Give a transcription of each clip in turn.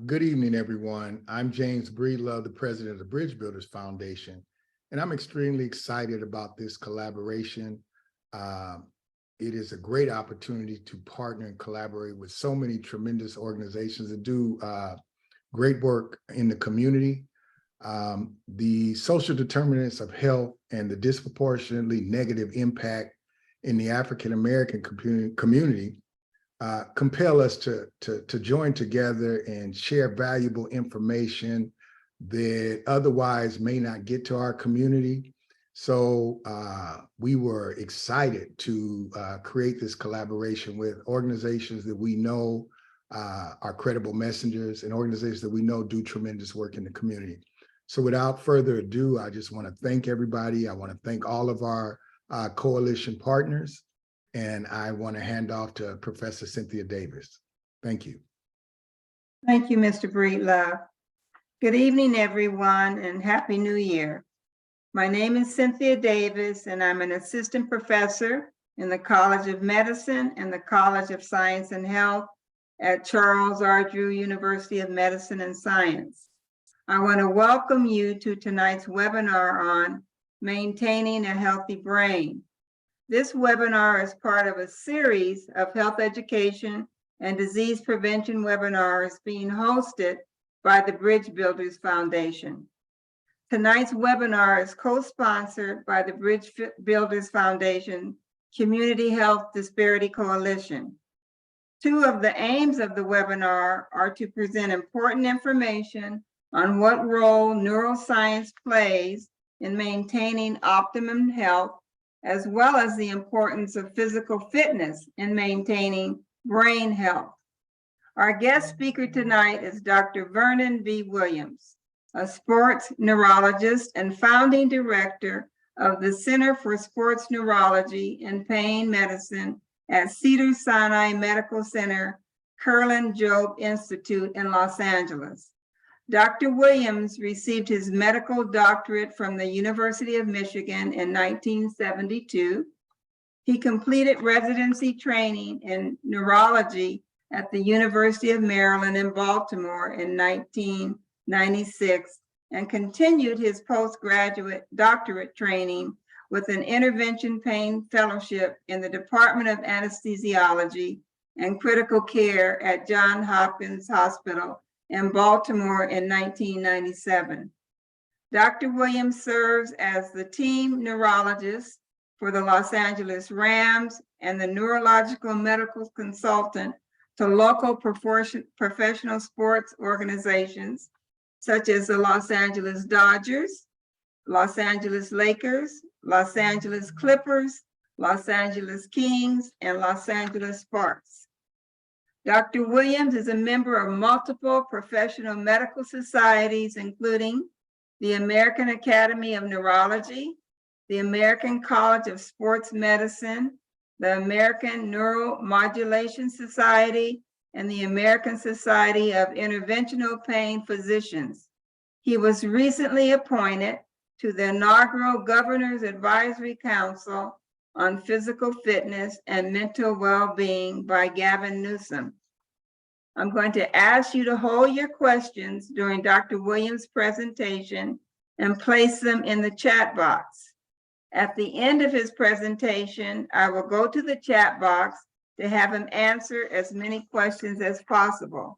Good evening, everyone. I'm James Breedlove, the president of the Bridge Builders Foundation, and I'm extremely excited about this collaboration. Uh, it is a great opportunity to partner and collaborate with so many tremendous organizations that do great work in the community. The social determinants of health and the disproportionately negative impact in the African-American community compel us to join together and share valuable information that otherwise may not get to our community. So we were excited to create this collaboration with organizations that we know are credible messengers and organizations that we know do tremendous work in the community. So without further ado, I just want to thank everybody. I want to thank all of our coalition partners. And I want to hand off to Professor Cynthia Davis. Thank you. Thank you, Mr. Breedlove. Good evening, everyone, and Happy New Year. My name is Cynthia Davis, and I'm an assistant professor in the College of Medicine and the College of Science and Health at Charles R. Drew University of Medicine and Science. I want to welcome you to tonight's webinar on maintaining a healthy brain. This webinar is part of a series of health education and disease prevention webinars being hosted by the Bridge Builders Foundation. Tonight's webinar is co-sponsored by the Bridge Builders Foundation Community Health Disparity Coalition. Two of the aims of the webinar are to present important information on what role neuroscience plays in maintaining optimum health, as well as the importance of physical fitness in maintaining brain health. Our guest speaker tonight is Dr. Vernon V. Williams, a sports neurologist and founding director of the Center for Sports Neurology and Pain Medicine at Cedars-Sinai Medical Center, Kerlan-Jobe Institute in Los Angeles. Dr. Williams received his medical doctorate from the University of Michigan in 1972. He completed residency training in neurology at the University of Maryland in Baltimore in 1996 and continued his postgraduate doctorate training with an intervention pain fellowship in the Department of Anesthesiology and Critical Care at Johns Hopkins Hospital in Baltimore in 1997. Dr. Williams serves as the team neurologist for the Los Angeles Rams and the neurological medical consultant to local professional sports organizations such as the Los Angeles Dodgers, Los Angeles Lakers, Los Angeles Clippers, Los Angeles Kings, and Los Angeles Sparks. Dr. Williams is a member of multiple professional medical societies, including the American Academy of Neurology, the American College of Sports Medicine, the American Neuromodulation Society, and the American Society of Interventional Pain Physicians. He was recently appointed to the inaugural Governor's Advisory Council on Physical Fitness and Mental Well-Being by Gavin Newsom. I'm going to ask you to hold your questions during Dr. Williams' presentation and place them in the chat box. At the end of his presentation, I will go to the chat box to have him answer as many questions as possible.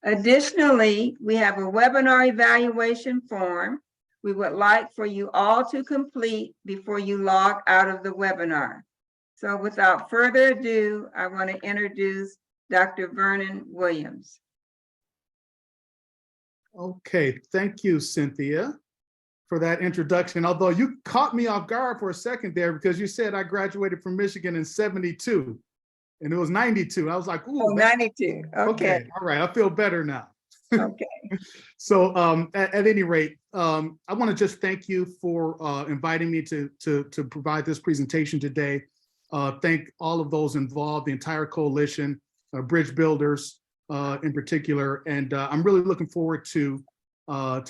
Additionally, we have a webinar evaluation form we would like for you all to complete before you log out of the webinar. So without further ado, I want to introduce Dr. Vernon Williams. Okay, thank you, Cynthia, for that introduction. Although you caught me off guard for a second there because you said I graduated from Michigan in '72 and it was '92. I was like, ooh. Oh, 92, okay. All right, I feel better now. Okay. So at any rate, I want to just thank you for inviting me to provide this presentation today. Thank all of those involved, the entire coalition, Bridge Builders in particular, and I'm really looking forward to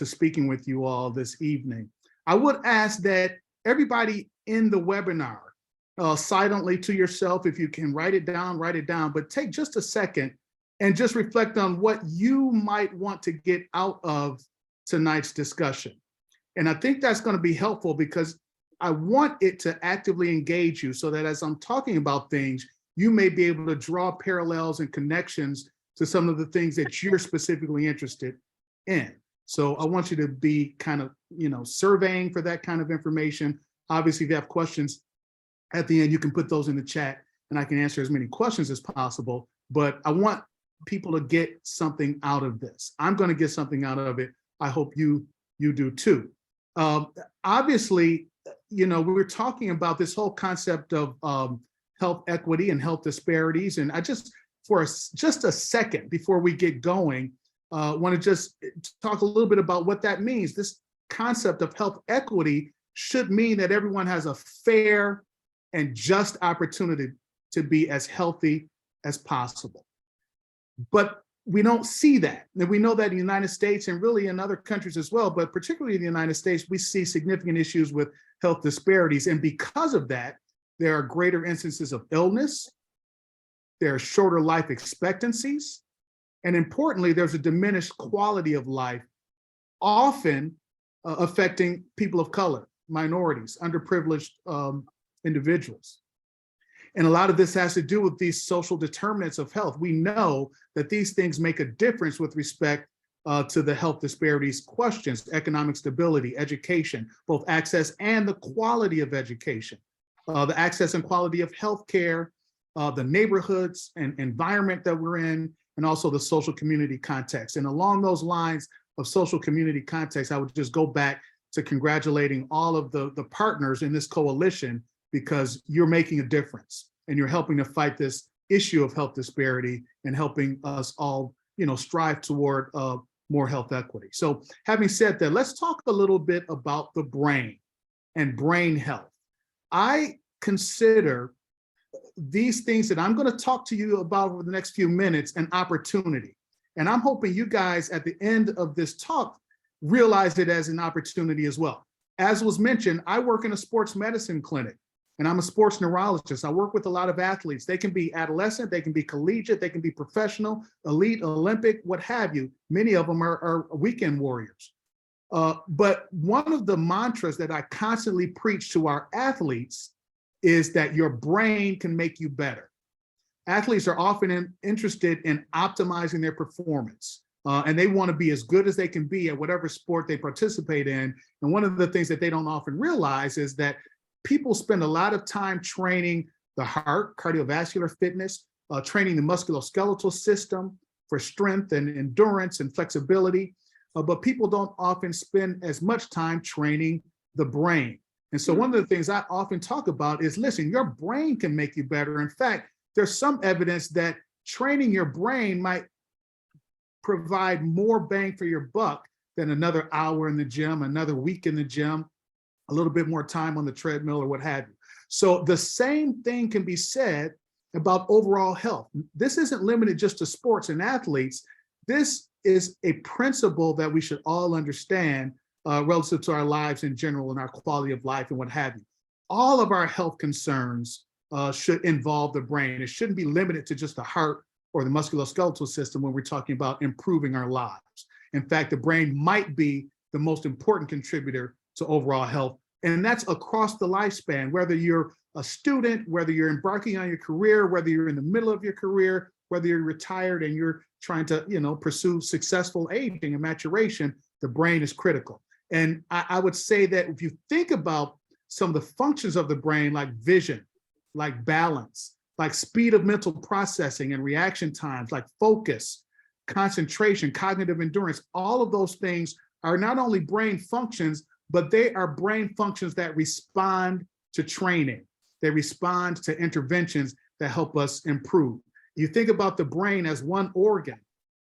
speaking with you all this evening. I would ask that everybody in the webinar, silently to yourself, if you can write it down, but take just a second and just reflect on what you might want to get out of tonight's discussion. And I think that's going to be helpful because I want it to actively engage you so that as I'm talking about things, you may be able to draw parallels and connections to some of the things that you're specifically interested in. So I want you to be kind of, surveying for that kind of information. Obviously, if you have questions at the end, you can put those in the chat and I can answer as many questions as possible. But I want people to get something out of this. I'm going to get something out of it. I hope you do too. Obviously, we're talking about this whole concept of health equity and health disparities. And I just a second before we get going, want to just talk a little bit about what that means. This concept of health equity should mean that everyone has a fair and just opportunity to be as healthy as possible. But we don't see that. And we know that in the United States and really in other countries as well, but particularly in the United States, we see significant issues with health disparities. And because of that, there are greater instances of illness, there are shorter life expectancies, and importantly, there's a diminished quality of life, often affecting people of color, minorities, underprivileged individuals. And a lot of this has to do with these social determinants of health. We know that these things make a difference with respect to the health disparities questions: economic stability, education, both access and the quality of education, the access and quality of healthcare, the neighborhoods and environment that we're in, and also the social community context. And along those lines of social community context, I would just go back to congratulating all of the partners in this coalition, because you're making a difference and you're helping to fight this issue of health disparity and helping us all, strive toward more health equity. So having said that, let's talk a little bit about the brain and brain health. I consider these things that I'm going to talk to you about over the next few minutes an opportunity. And I'm hoping you guys at the end of this talk realize it as an opportunity as well. As was mentioned, I work in a sports medicine clinic and I'm a sports neurologist. I work with a lot of athletes. They can be adolescent, they can be collegiate, they can be professional, elite, Olympic, what have you. Many of them are weekend warriors. But one of the mantras that I constantly preach to our athletes is that your brain can make you better. Athletes are often interested in optimizing their performance, and they want to be as good as they can be at whatever sport they participate in. And one of the things that they don't often realize is that people spend a lot of time training the heart, cardiovascular fitness, training the musculoskeletal system for strength and endurance and flexibility, but people don't often spend as much time training the brain. And so one of the things I often talk about is, listen, your brain can make you better. In fact, there's some evidence that training your brain might provide more bang for your buck than another hour in the gym, another week in the gym, a little bit more time on the treadmill or what have you. So the same thing can be said about overall health. This isn't limited just to sports and athletes. This is a principle that we should all understand relative to our lives in general and our quality of life and what have you. All of our health concerns should involve the brain. It shouldn't be limited to just the heart or the musculoskeletal system when we're talking about improving our lives. In fact, the brain might be the most important contributor to overall health. And that's across the lifespan, whether you're a student, whether you're embarking on your career, whether you're in the middle of your career, whether you're retired and you're trying to, pursue successful aging and maturation, the brain is critical. And I would say that if you think about some of the functions of the brain, like vision, like balance, like speed of mental processing and reaction times, like focus, concentration, cognitive endurance, all of those things are not only brain functions, but they are brain functions that respond to training. They respond to interventions that help us improve. You think about the brain as one organ,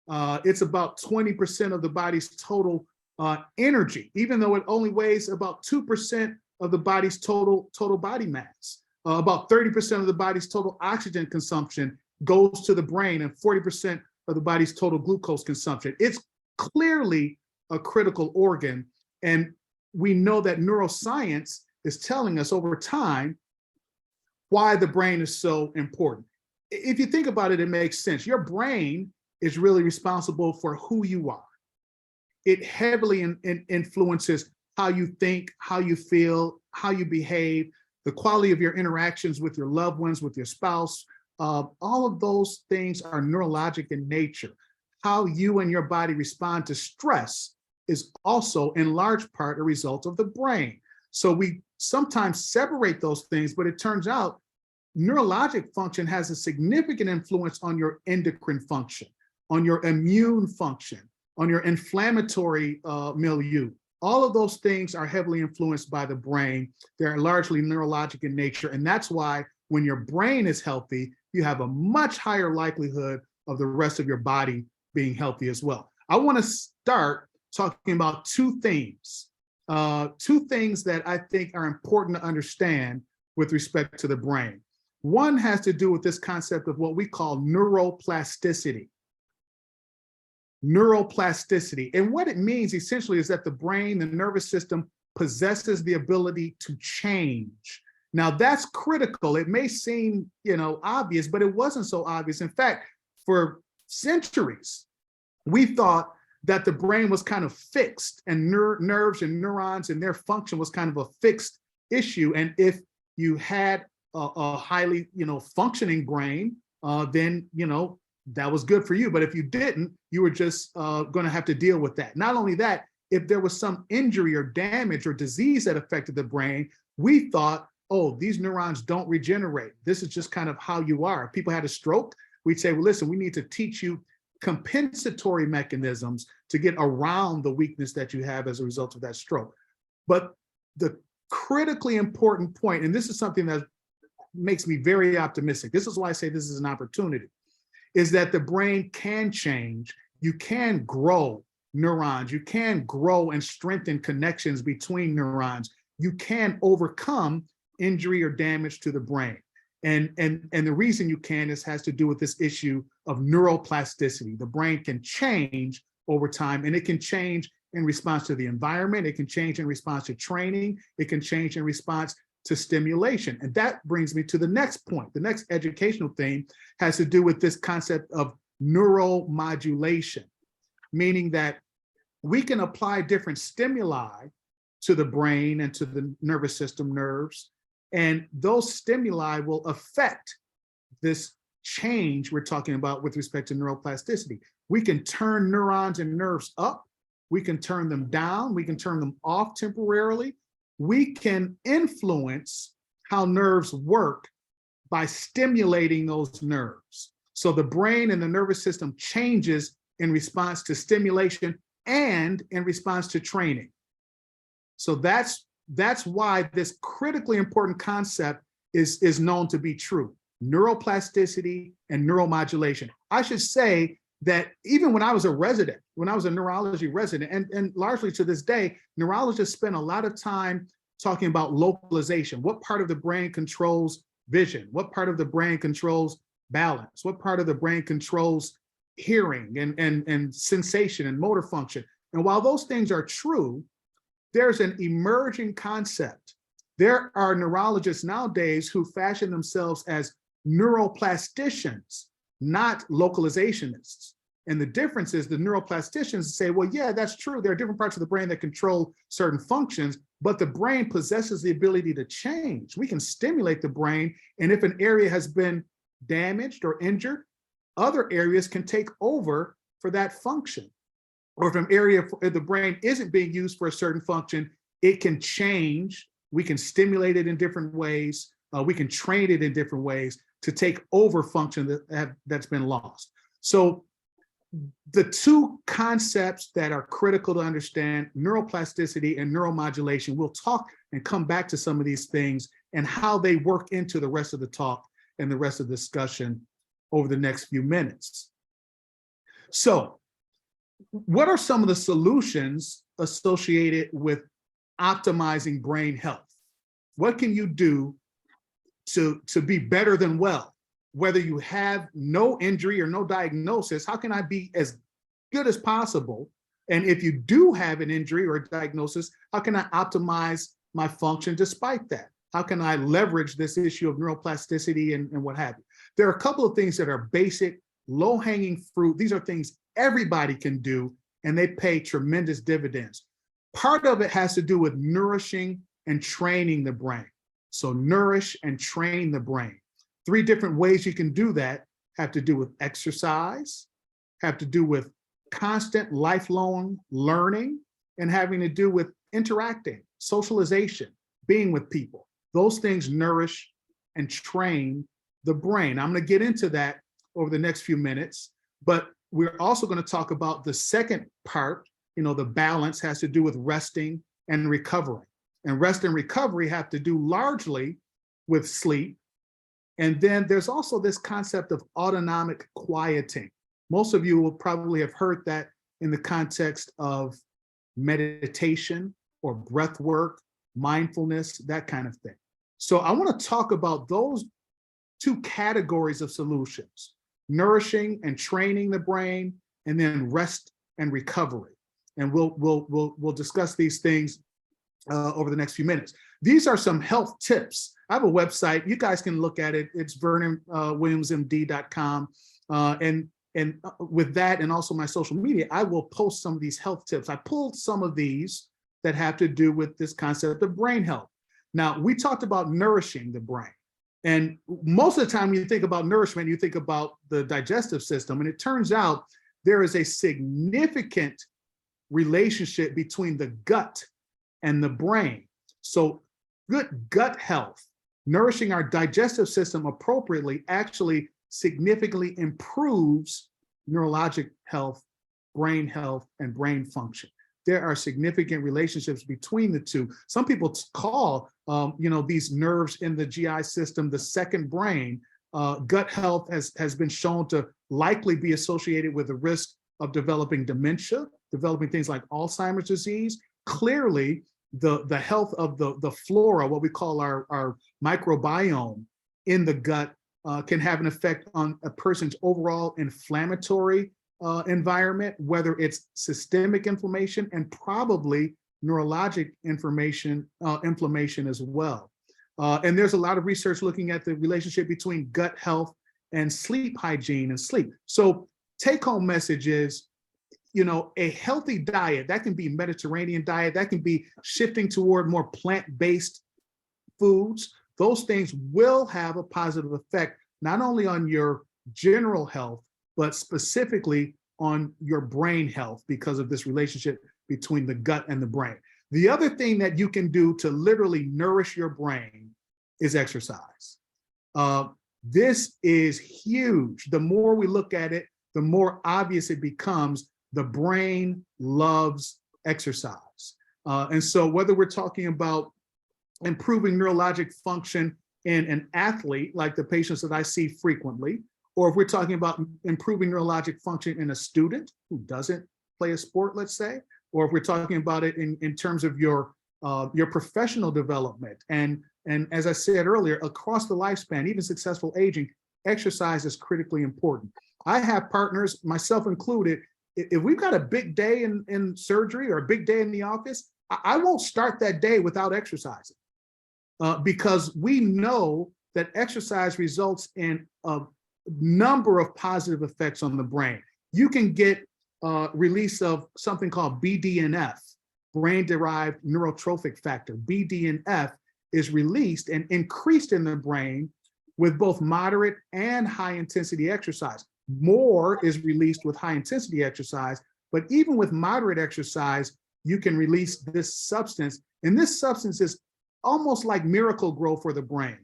it's about 20% of the body's total energy, even though it only weighs about 2% of the body's total body mass. About 30% of the body's total oxygen consumption goes to the brain, and 40% of the body's total glucose consumption. It's clearly a critical organ. And we know that neuroscience is telling us over time why the brain is so important. If you think about it, it makes sense. Your brain is really responsible for who you are. It heavily influences how you think, how you feel, how you behave, the quality of your interactions with your loved ones, with your spouse. All of those things are neurologic in nature. How you and your body respond to stress is also in large part a result of the brain. So we sometimes separate those things, but it turns out neurologic function has a significant influence on your endocrine function, on your immune function, on your inflammatory milieu. All of those things are heavily influenced by the brain. They're largely neurologic in nature. And that's why when your brain is healthy, you have a much higher likelihood of the rest of your body being healthy as well. I want to start talking about two things that I think are important to understand with respect to the brain. One has to do with this concept of what we call neuroplasticity. Neuroplasticity. And what it means essentially is that the brain, the nervous system, possesses the ability to change. Now that's critical. It may seem, obvious, but it wasn't so obvious. In fact, for centuries, we thought that the brain was kind of fixed, and nerves and neurons and their function was kind of a fixed issue. And if you had a highly, functioning brain, then, that was good for you. But if you didn't, you were just going to have to deal with that. Not only that, if there was some injury or damage or disease that affected the brain, we thought, oh, these neurons don't regenerate. This is just kind of how you are. If people had a stroke, we'd say, well, listen, we need to teach you compensatory mechanisms to get around the weakness that you have as a result of that stroke. But the critically important point, and this is something that makes me very optimistic, this is why I say this is an opportunity, is that the brain can change. You can grow neurons. You can grow and strengthen connections between neurons. You can overcome injury or damage to the brain. And the reason you can has to do with this issue of neuroplasticity. The brain can change over time, and it can change in response to the environment. It can change in response to training. It can change in response to stimulation. And that brings me to the next point. The next educational thing has to do with this concept of neuromodulation, meaning that we can apply different stimuli to the brain and to the nervous system, nerves, and those stimuli will affect this change we're talking about with respect to neuroplasticity. We can turn neurons and nerves up. We can turn them down. We can turn them off temporarily. We can influence how nerves work by stimulating those nerves. So the brain and the nervous system changes in response to stimulation and in response to training. So that's why this critically important concept is known to be true. Neuroplasticity and neuromodulation. I should say that even when I was a resident, when I was a neurology resident, and largely to this day, neurologists spend a lot of time talking about localization. What part of the brain controls vision? What part of the brain controls balance? What part of the brain controls hearing and sensation and motor function? And while those things are true, there's an emerging concept. There are neurologists nowadays who fashion themselves as neuroplasticians, not localizationists. And the difference is the neuroplasticians say, well, yeah, that's true. There are different parts of the brain that control certain functions, but the brain possesses the ability to change. We can stimulate the brain, and if an area has been damaged or injured, other areas can take over for that function. Or if an area of the brain isn't being used for a certain function, it can change. We can stimulate it in different ways. We can train it in different ways to take over function that's been lost. So the two concepts that are critical to understand, neuroplasticity and neuromodulation, we'll talk and come back to some of these things and how they work into the rest of the talk and the rest of the discussion over the next few minutes. So what are some of the solutions associated with optimizing brain health? What can you do to be better than well? Whether you have no injury or no diagnosis, how can I be as good as possible? And if you do have an injury or a diagnosis, how can I optimize my function despite that? How can I leverage this issue of neuroplasticity and what have you? There are a couple of things that are basic low-hanging fruit. These are things everybody can do, and they pay tremendous dividends. Part of it has to do with nourishing and training the brain. So nourish and train the brain. 3 different ways you can do that have to do with exercise, have to do with constant lifelong learning, and having to do with interacting, socialization, being with people. Those things nourish and train the brain. I'm going to get into that over the next few minutes, but we're also going to talk about the second part. The balance has to do with resting and recovering. And rest and recovery have to do largely with sleep. And then there's also this concept of autonomic quieting. Most of you will probably have heard that in the context of meditation or breath work, mindfulness, that kind of thing. So I want to talk about those 2 categories of solutions: nourishing and training the brain, and then rest and recovery. And we'll discuss these things over the next few minutes. These are some health tips. I have a website. You guys can look at it. It's vernonwilliamsmd.com. And with that, and also my social media, I will post some of these health tips. I pulled some of these that have to do with this concept of brain health. Now, we talked about nourishing the brain. And most of the time when you think about nourishment, you think about the digestive system. And it turns out there is a significant relationship between the gut and the brain. So good gut health, nourishing our digestive system appropriately, actually significantly improves neurologic health, and brain function. There are significant relationships between the 2. Some people call these nerves in the GI system the second brain. Gut health has been shown to likely be associated with the risk of developing dementia, developing things like Alzheimer's disease. Clearly, the health of the flora, what we call our microbiome in the gut, can have an effect on a person's overall inflammatory environment, whether it's systemic inflammation and probably neurologic inflammation as well. And there's a lot of research looking at the relationship between gut health and sleep hygiene and sleep. So take-home message is, a healthy diet, that can be Mediterranean diet, that can be shifting toward more plant-based foods. Those things will have a positive effect, not only on your general health, but specifically on your brain health because of this relationship between the gut and the brain. The other thing that you can do to literally nourish your brain is exercise. This is huge. The more we look at it, the more obvious it becomes. The brain loves exercise. And so whether we're talking about improving neurologic function in an athlete, like the patients that I see frequently, or if we're talking about improving neurologic function in a student who doesn't play a sport, let's say, or if we're talking about it in terms of your professional development. And as I said earlier, across the lifespan, even successful aging, exercise is critically important. I have partners, myself included, if we've got a big day in surgery or a big day in the office, I won't start that day without exercising because we know that exercise results in a number of positive effects on the brain. You can get release of something called BDNF, brain-derived neurotrophic factor. BDNF is released and increased in the brain with both moderate and high intensity exercise. More is released with high intensity exercise, but even with moderate exercise, you can release this substance. And this substance is almost like miracle grow for the brain.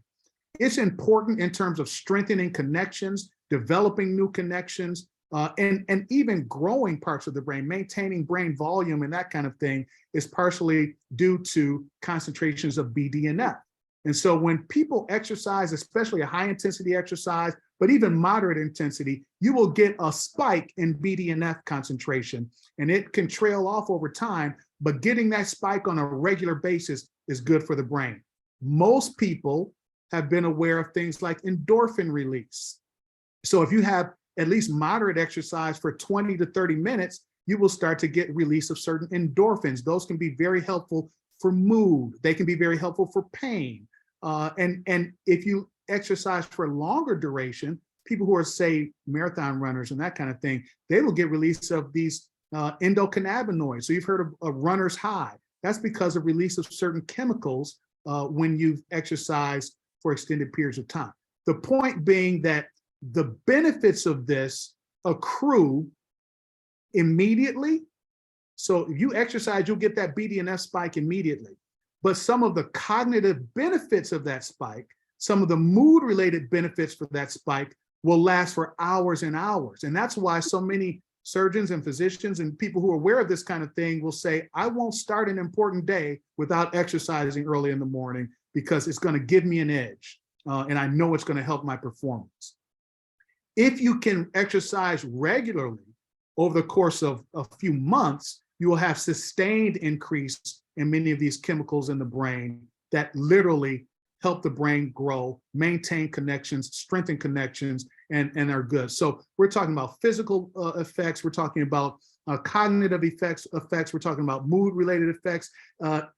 It's important in terms of strengthening connections, developing new connections, and even growing parts of the brain, maintaining brain volume and that kind of thing is partially due to concentrations of BDNF. And so when people exercise, especially a high intensity exercise, but even moderate intensity, you will get a spike in BDNF concentration and it can trail off over time, but getting that spike on a regular basis is good for the brain. Most people have been aware of things like endorphin release. So if you have at least moderate exercise for 20 to 30 minutes, you will start to get release of certain endorphins. Those can be very helpful for mood. They can be very helpful for pain. And if you exercise for a longer duration, people who are, say, marathon runners and that kind of thing, they will get release of these endocannabinoids. So you've heard of a runner's high. That's because of release of certain chemicals when you've exercised for extended periods of time. The point being that the benefits of this accrue immediately. So if you exercise, you'll get that BDNF spike immediately. But some of the cognitive benefits of that spike, some of the mood-related benefits for that spike will last for hours and hours. And that's why so many surgeons and physicians and people who are aware of this kind of thing will say, I won't start an important day without exercising early in the morning because it's going to give me an edge. And I know it's going to help my performance. If you can exercise regularly over the course of a few months, you will have sustained increase in many of these chemicals in the brain that literally help the brain grow, maintain connections, strengthen connections, and are good. So we're talking about physical effects, we're talking about cognitive effects, we're talking about mood-related effects,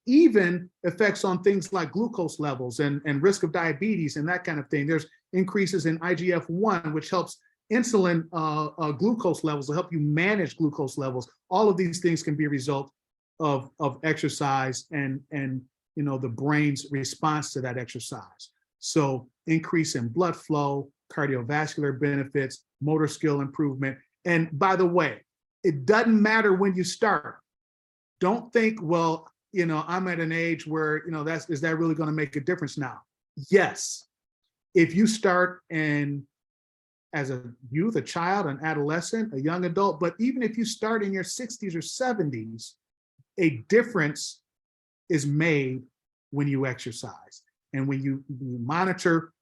even effects on things like glucose levels and risk of diabetes and that kind of thing. There's increases in IGF-1, which helps insulin glucose levels, to help you manage glucose levels. All of these things can be a result of exercise and the brain's response to that exercise. So increase in blood flow, cardiovascular benefits, motor skill improvement. And by the way, it doesn't matter when you start. Don't think, well, I'm at an age where, is that really going to make a difference now? Yes. If you start as a youth, a child, an adolescent, a young adult, but even if you start in your 60s or 70s, a difference is made when you exercise. And when you monitor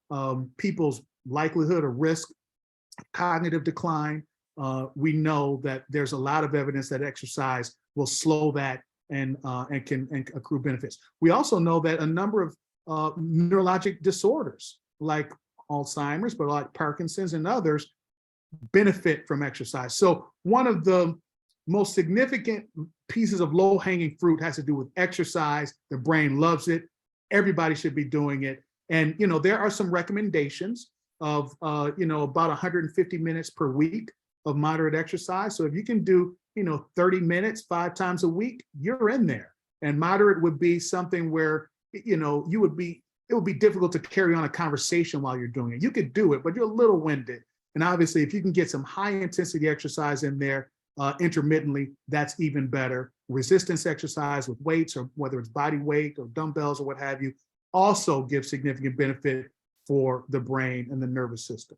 people's likelihood or risk of cognitive decline, we know that there's a lot of evidence that exercise will slow that and can accrue benefits. We also know that a number of neurologic disorders like Alzheimer's, but like Parkinson's and others, benefit from exercise. So one of the most significant pieces of low-hanging fruit has to do with exercise. The brain loves it. Everybody should be doing it. And there are some recommendations of about 150 minutes per week of moderate exercise. So if you can do 30 minutes 5 times a week, you're in there. And moderate would be something where it would be difficult to carry on a conversation while you're doing it. You could do it, but you're a little winded. And obviously, if you can get some high intensity exercise in there intermittently, that's even better. Resistance exercise with weights, or whether it's body weight or dumbbells or what have you, also gives significant benefit for the brain and the nervous system.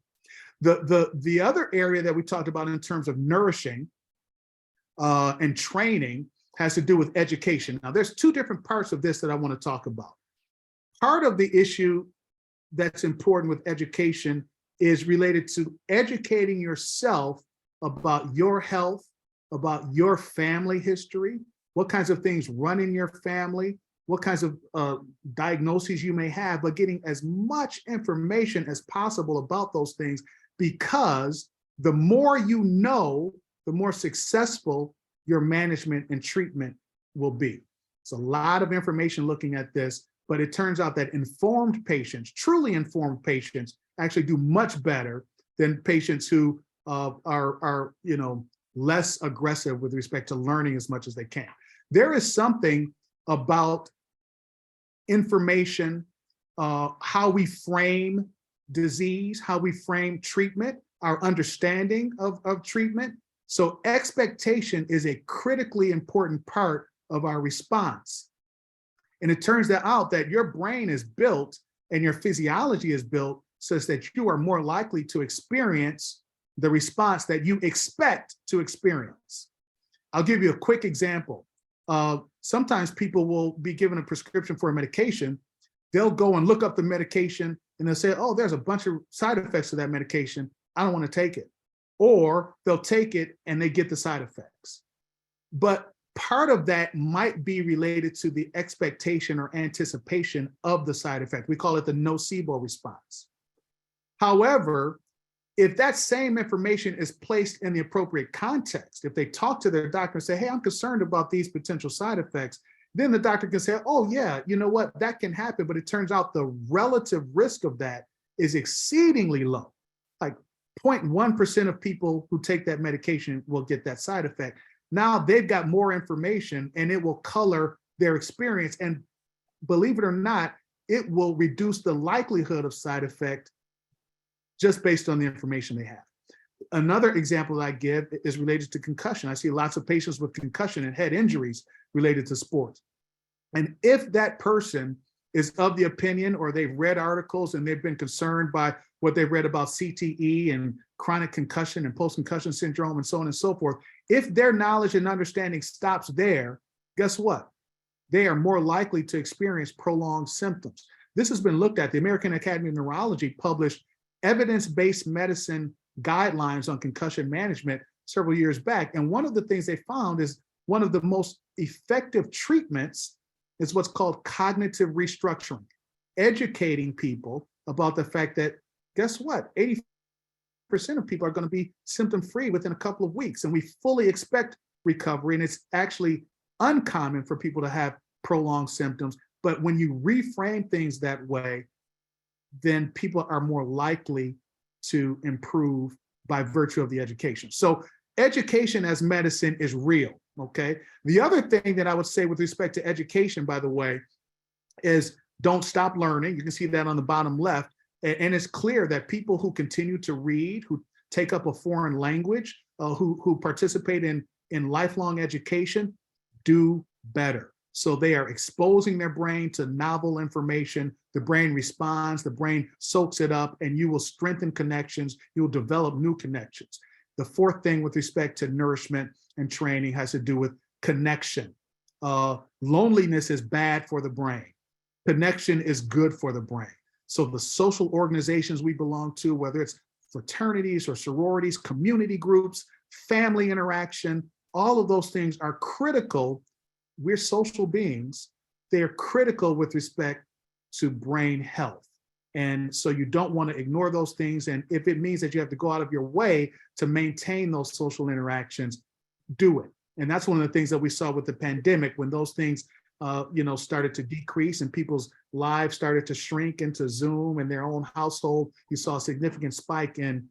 The other area that we talked about in terms of nourishing and training has to do with education. Now, there's 2 different parts of this that I want to talk about. Part of the issue that's important with education is related to educating yourself about your health, about your family history, what kinds of things run in your family, what kinds of diagnoses you may have, but getting as much information as possible about those things, because the more you know, the more successful your management and treatment will be. It's a lot of information looking at this, but it turns out that informed patients, truly informed patients, actually do much better than patients who are less aggressive with respect to learning as much as they can. There is something about information, how we frame disease, how we frame treatment, our understanding of treatment. So expectation is a critically important part of our response. And it turns out that your brain is built and your physiology is built such that you are more likely to experience the response that you expect to experience. I'll give you a quick example. Sometimes people will be given a prescription for a medication. They'll go and look up the medication and they'll say, oh, there's a bunch of side effects to that medication. I don't want to take it. Or they'll take it and they get the side effects. But part of that might be related to the expectation or anticipation of the side effect. We call it the nocebo response. However, if that same information is placed in the appropriate context, if they talk to their doctor and say, hey, I'm concerned about these potential side effects, then the doctor can say, oh yeah, you know what, that can happen, but it turns out the relative risk of that is exceedingly low, like 0.1% of people who take that medication will get that side effect. Now they've got more information and it will color their experience. And believe it or not, it will reduce the likelihood of side effect just based on the information they have. Another example that I give is related to concussion. I see lots of patients with concussion and head injuries related to sports. And if that person is of the opinion, or they've read articles and they've been concerned by what they've read about CTE and chronic concussion and post-concussion syndrome and so on and so forth, if their knowledge and understanding stops there, guess what? They are more likely to experience prolonged symptoms. This has been looked at. The American Academy of Neurology published evidence-based medicine guidelines on concussion management several years back. And one of the things they found is one of the most effective treatments is what's called cognitive restructuring, educating people about the fact that, guess what? 80% of people are going to be symptom-free within a couple of weeks. And we fully expect recovery. And it's actually uncommon for people to have prolonged symptoms. But when you reframe things that way, then people are more likely to improve by virtue of the education. So education as medicine is real, okay? The other thing that I would say with respect to education, by the way, is don't stop learning. You can see that on the bottom left. And it's clear that people who continue to read, who take up a foreign language, who participate in lifelong education, do better. So they are exposing their brain to novel information. The brain responds, the brain soaks it up, and you will strengthen connections. You will develop new connections. The fourth thing with respect to nourishment and training has to do with connection. Loneliness is bad for the brain. Connection is good for the brain. So the social organizations we belong to, whether it's fraternities or sororities, community groups, family interaction, all of those things are critical. We're social beings. They're critical with respect to brain health. And so you don't want to ignore those things. And if it means that you have to go out of your way to maintain those social interactions, do it. And that's one of the things that we saw with the pandemic, when those things started to decrease and people's lives started to shrink into Zoom and their own household. You saw a significant spike in,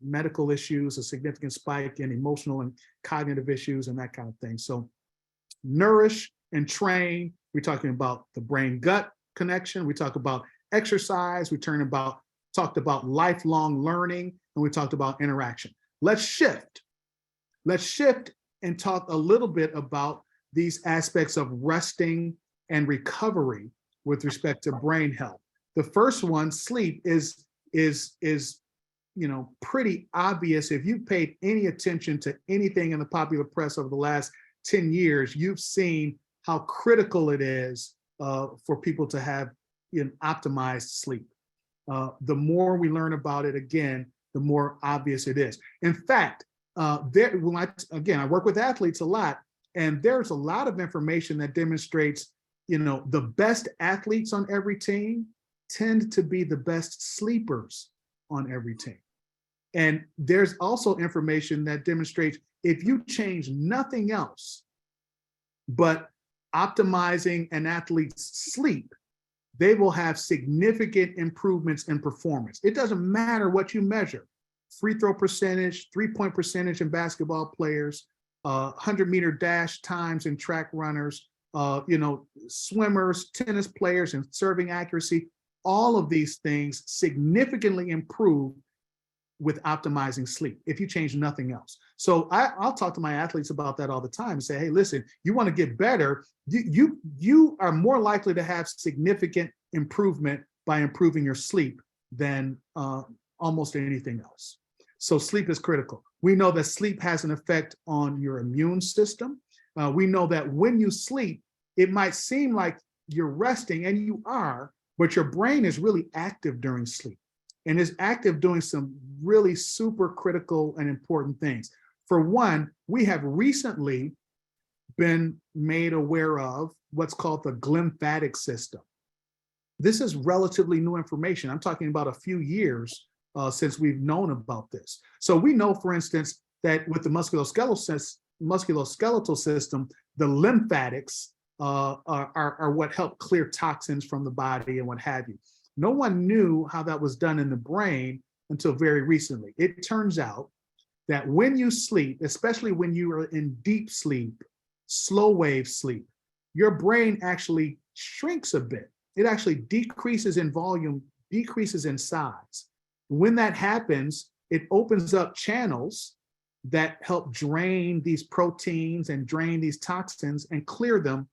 medical issues, a significant spike in emotional and cognitive issues and that kind of thing. So nourish and train. We're talking about the brain-gut connection. We talk about exercise. We talked about lifelong learning, and we talked about interaction. Let's shift. Let's shift and talk a little bit about these aspects of resting and recovery with respect to brain health. The first one, sleep, is pretty obvious. If you've paid any attention to anything in the popular press over the last 10 years, you've seen how critical it is for people to have optimized sleep. The more we learn about it, again, the more obvious it is. In fact, I work with athletes a lot, and there's a lot of information that demonstrates, the best athletes on every team tend to be the best sleepers on every team. And there's also information that demonstrates if you change nothing else but optimizing an athlete's sleep, they will have significant improvements in performance. It doesn't matter what you measure. Free throw percentage, 3-point percentage in basketball players, 100-meter dash times in track runners, swimmers, tennis players, and serving accuracy. All of these things significantly improve with optimizing sleep if you change nothing else. So I'll talk to my athletes about that all the time and say, hey, listen, you want to get better, you are more likely to have significant improvement by improving your sleep than almost anything else. So sleep is critical. We know that sleep has an effect on your immune system. We know that when you sleep, it might seem like you're resting, and you are, but your brain is really active during sleep and is active doing some really super critical and important things. For one, we have recently been made aware of what's called the glymphatic system. This is relatively new information. I'm talking about a few years since we've known about this. So we know, for instance, that with the musculoskeletal system, the lymphatics are what help clear toxins from the body and what have you. No one knew how that was done in the brain until very recently. It turns out that when you sleep, especially when you are in deep sleep, slow wave sleep, your brain actually shrinks a bit. It actually decreases in volume, decreases in size. When that happens, it opens up channels that help drain these proteins and drain these toxins and clear them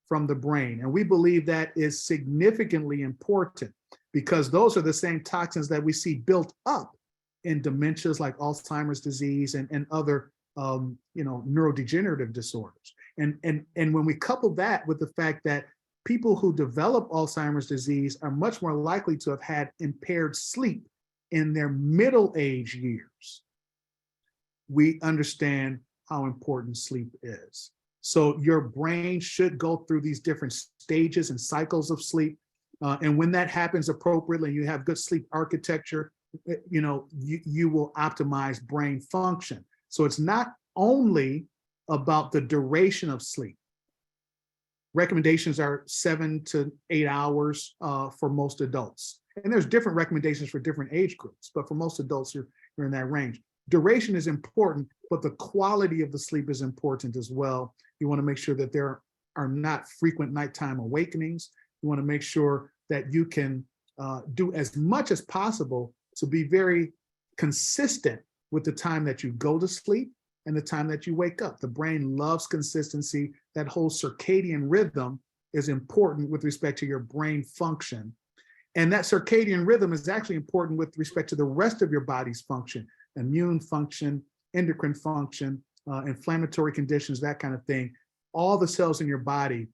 from the brain. And we believe that is significantly important because those are the same toxins that we see built up in dementias like Alzheimer's disease and other neurodegenerative disorders. And when we couple that with the fact that people who develop Alzheimer's disease are much more likely to have had impaired sleep in their middle age years, we understand how important sleep is. So your brain should go through these different stages and cycles of sleep. And when that happens appropriately, you have good sleep architecture, you will optimize brain function. So it's not only about the duration of sleep. Recommendations are 7 to 8 hours for most adults. And there's different recommendations for different age groups, but for most adults, you're in that range. Duration is important, but the quality of the sleep is important as well. You want to make sure that there are not frequent nighttime awakenings. You want to make sure that you can do as much as possible to be very consistent with the time that you go to sleep and the time that you wake up. The brain loves consistency. That whole circadian rhythm is important with respect to your brain function. And that circadian rhythm is actually important with respect to the rest of your body's function, immune function, endocrine function, inflammatory conditions, that kind of thing. All the cells in your body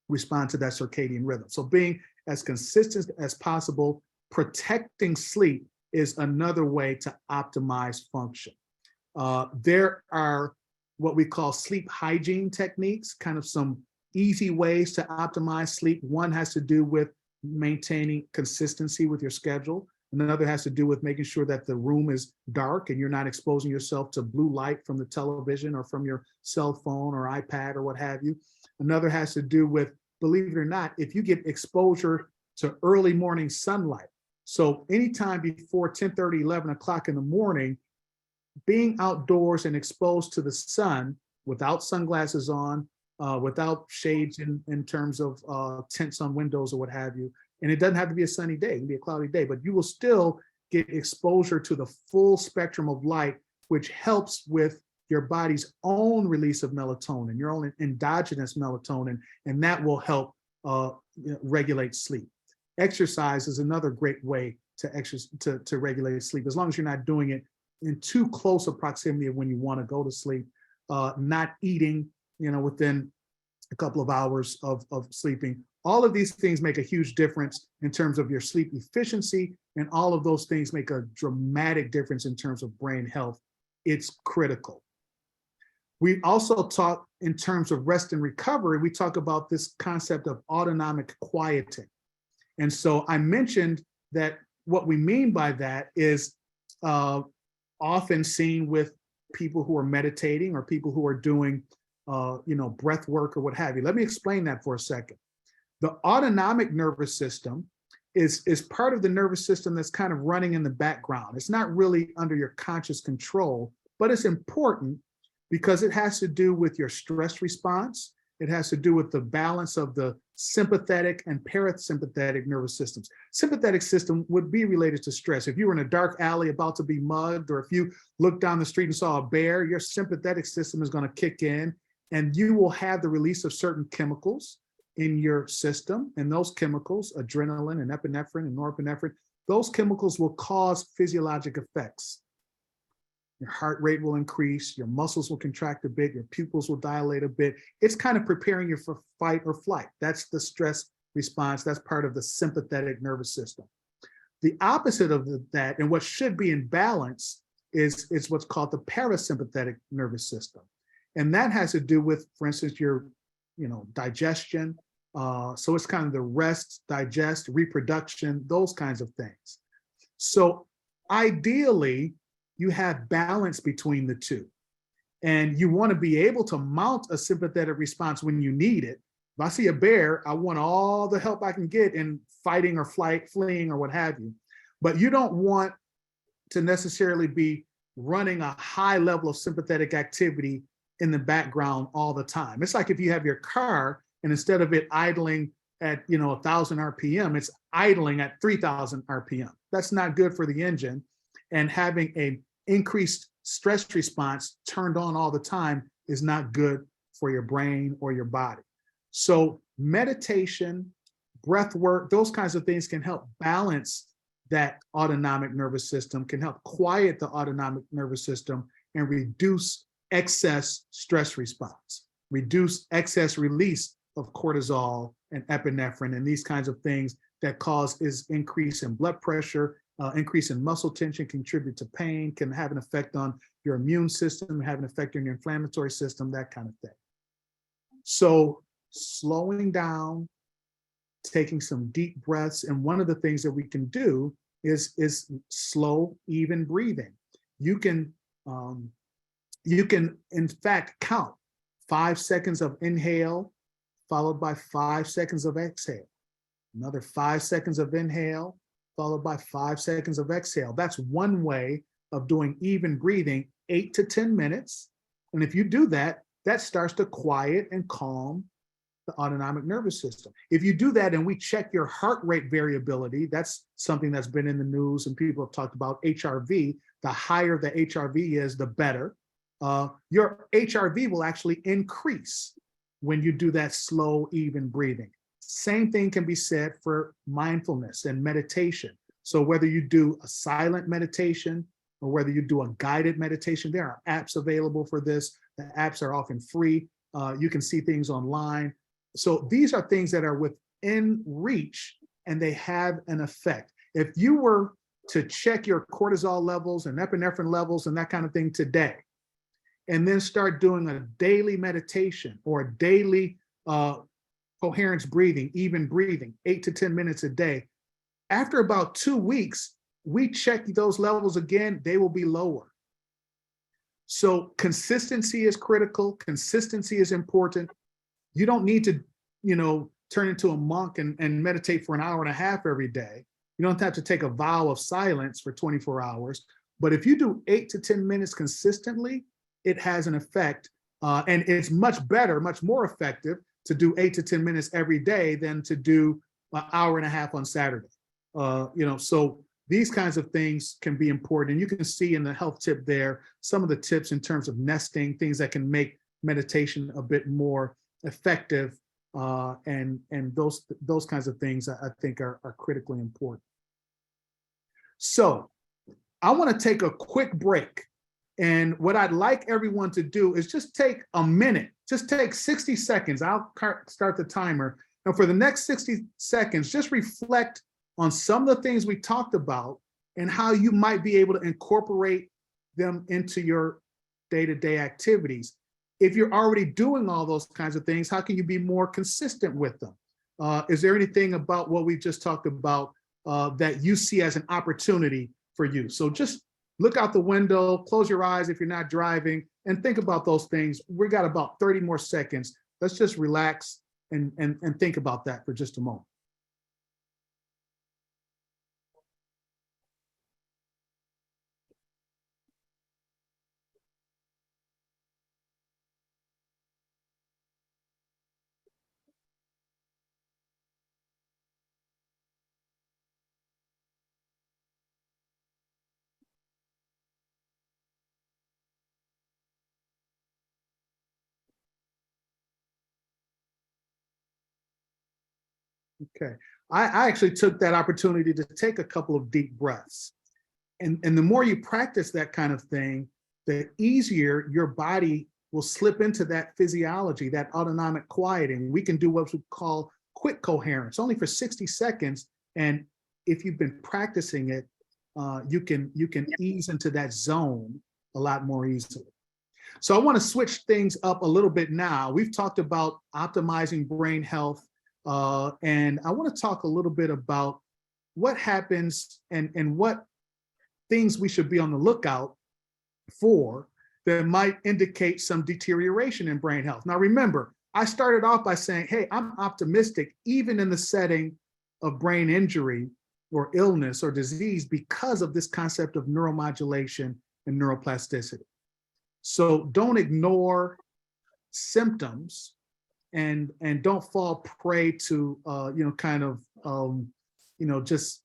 respond to that circadian rhythm. So being as consistent as possible, protecting sleep is another way to optimize function. There are what we call sleep hygiene techniques, kind of some easy ways to optimize sleep. One has to do with maintaining consistency with your schedule. Another has to do with making sure that the room is dark and you're not exposing yourself to blue light from the television or from your cell phone or iPad or what have you. Another has to do with, believe it or not, if you get exposure to early morning sunlight. So anytime before 10:30, 11 o'clock in the morning, being outdoors and exposed to the sun without sunglasses on, without shades in terms of tents on windows or what have you. And it doesn't have to be a sunny day, it can be a cloudy day, but you will still get exposure to the full spectrum of light, which helps with your body's own release of melatonin, your own endogenous melatonin, and that will help regulate sleep. Exercise is another great way to regulate sleep, as long as you're not doing it in too close a proximity of when you want to go to sleep, not eating, within a couple of hours of sleeping. All of these things make a huge difference in terms of your sleep efficiency, and all of those things make a dramatic difference in terms of brain health. It's critical. We also talk in terms of rest and recovery, we talk about this concept of autonomic quieting. And so I mentioned that what we mean by that is often seen with people who are meditating or people who are doing breath work or what have you. Let me explain that for a second. The autonomic nervous system is part of the nervous system that's kind of running in the background. It's not really under your conscious control, but it's important because it has to do with your stress response. It has to do with the balance of the sympathetic and parasympathetic nervous systems. Sympathetic system would be related to stress. If you were in a dark alley about to be mugged, or if you looked down the street and saw a bear, your sympathetic system is going to kick in, and you will have the release of certain chemicals in your system. And those chemicals, adrenaline and epinephrine and norepinephrine, those chemicals will cause physiologic effects. Your heart rate will increase, your muscles will contract a bit, your pupils will dilate a bit. It's kind of preparing you for fight or flight. That's the stress response. That's part of the sympathetic nervous system. The opposite of that, and what should be in balance, is what's called the parasympathetic nervous system. And that has to do with, for instance, your digestion. So it's kind of the rest, digest, reproduction, those kinds of things. So ideally, you have balance between the two. And you want to be able to mount a sympathetic response when you need it. If I see a bear, I want all the help I can get in fighting or fleeing or what have you. But you don't want to necessarily be running a high level of sympathetic activity in the background all the time. It's like if you have your car and instead of it idling at 1,000 RPM, it's idling at 3,000 RPM. That's not good for the engine. And having an increased stress response turned on all the time is not good for your brain or your body. So meditation, breath work, those kinds of things can help balance that autonomic nervous system, can help quiet the autonomic nervous system and reduce excess stress response, reduce excess release of cortisol and epinephrine and these kinds of things that cause is increase in blood pressure, increase in muscle tension, contribute to pain, can have an effect on your immune system, have an effect on your inflammatory system, that kind of thing. So slowing down, taking some deep breaths, and one of the things that we can do is slow, even breathing. You can in fact count 5 seconds of inhale followed by 5 seconds of exhale. Another 5 seconds of inhale followed by 5 seconds of exhale. That's one way of doing even breathing, 8 to 10 minutes. And if you do that, that starts to quiet and calm the autonomic nervous system. If you do that and we check your heart rate variability, that's something that's been in the news and people have talked about HRV. The higher the HRV is, the better. Your HRV will actually increase when you do that slow, even breathing. Same thing can be said for mindfulness and meditation. So whether you do a silent meditation or whether you do a guided meditation, there are apps available for this. The apps are often free. You can see things online. So these are things that are within reach and they have an effect. If you were to check your cortisol levels and epinephrine levels and that kind of thing today, and then start doing a daily meditation or a daily coherence breathing, even breathing, 8 to 10 minutes a day, after about 2 weeks, we check those levels again, they will be lower. So consistency is critical. Consistency is important. You don't need to, turn into a monk and meditate for an hour and a half every day. You don't have to take a vow of silence for 24 hours. But if you do 8 to 10 minutes consistently, it has an effect. And it's much better, much more effective to do 8 to 10 minutes every day than to do an hour and a half on Saturday. So these kinds of things can be important. And you can see in the health tip there, some of the tips in terms of nesting, things that can make meditation a bit more effective. And those kinds of things I think are critically important. So I want to take a quick break. And what I'd like everyone to do is just take a minute, just take 60 seconds. I'll start the timer. And for the next 60 seconds, just reflect on some of the things we talked about and how you might be able to incorporate them into your day-to-day activities. If you're already doing all those kinds of things, how can you be more consistent with them? Is there anything about what we just talked about that you see as an opportunity for you? So just look out the window, close your eyes if you're not driving, and think about those things. We got about 30 more seconds. Let's just relax and think about that for just a moment. Okay, I actually took that opportunity to take a couple of deep breaths. And the more you practice that kind of thing, the easier your body will slip into that physiology, that autonomic quieting. We can do what we call quick coherence, only for 60 seconds. And if you've been practicing it, you can ease into that zone a lot more easily. So I want to switch things up a little bit now. We've talked about optimizing brain health. And I want to talk a little bit about what happens and what things we should be on the lookout for that might indicate some deterioration in brain health. Now, remember, I started off by saying, hey, I'm optimistic, even in the setting of brain injury, or illness or disease because of this concept of neuromodulation and neuroplasticity. So don't ignore symptoms and don't fall prey to just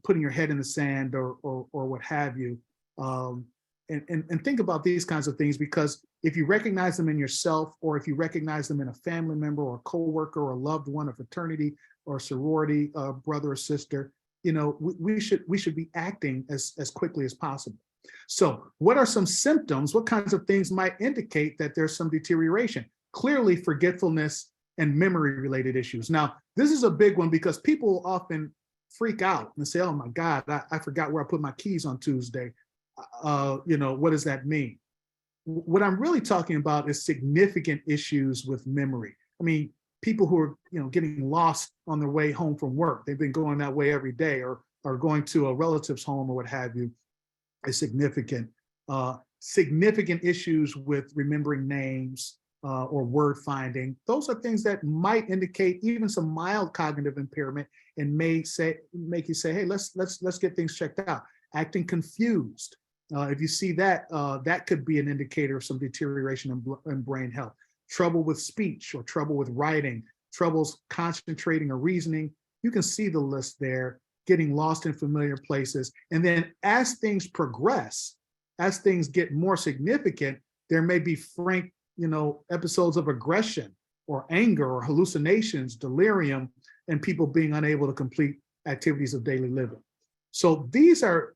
putting your head in the sand or what have you. And think about these kinds of things, because if you recognize them in yourself, or if you recognize them in a family member or a coworker or a loved one, a fraternity or sorority, brother or sister, we should be acting as quickly as possible. So what are some symptoms? What kinds of things might indicate that there's some deterioration? Clearly, forgetfulness and memory related issues. Now, this is a big one because people often freak out and say, oh my God, I forgot where I put my keys on Tuesday. What does that mean? What I'm really talking about is significant issues with memory. I mean, people who are, getting lost on their way home from work. They've been going that way every day, or going to a relative's home or what have you, is significant. Significant issues with remembering names or word finding. Those are things that might indicate even some mild cognitive impairment and make you say, hey, let's get things checked out. Acting confused. If you see that, that could be an indicator of some deterioration in brain health. Trouble with speech or trouble with writing, troubles concentrating or reasoning. You can see the list there. Getting lost in familiar places. And then as things progress, as things get more significant, there may be frank, episodes of aggression or anger or hallucinations, delirium, and people being unable to complete activities of daily living. So these are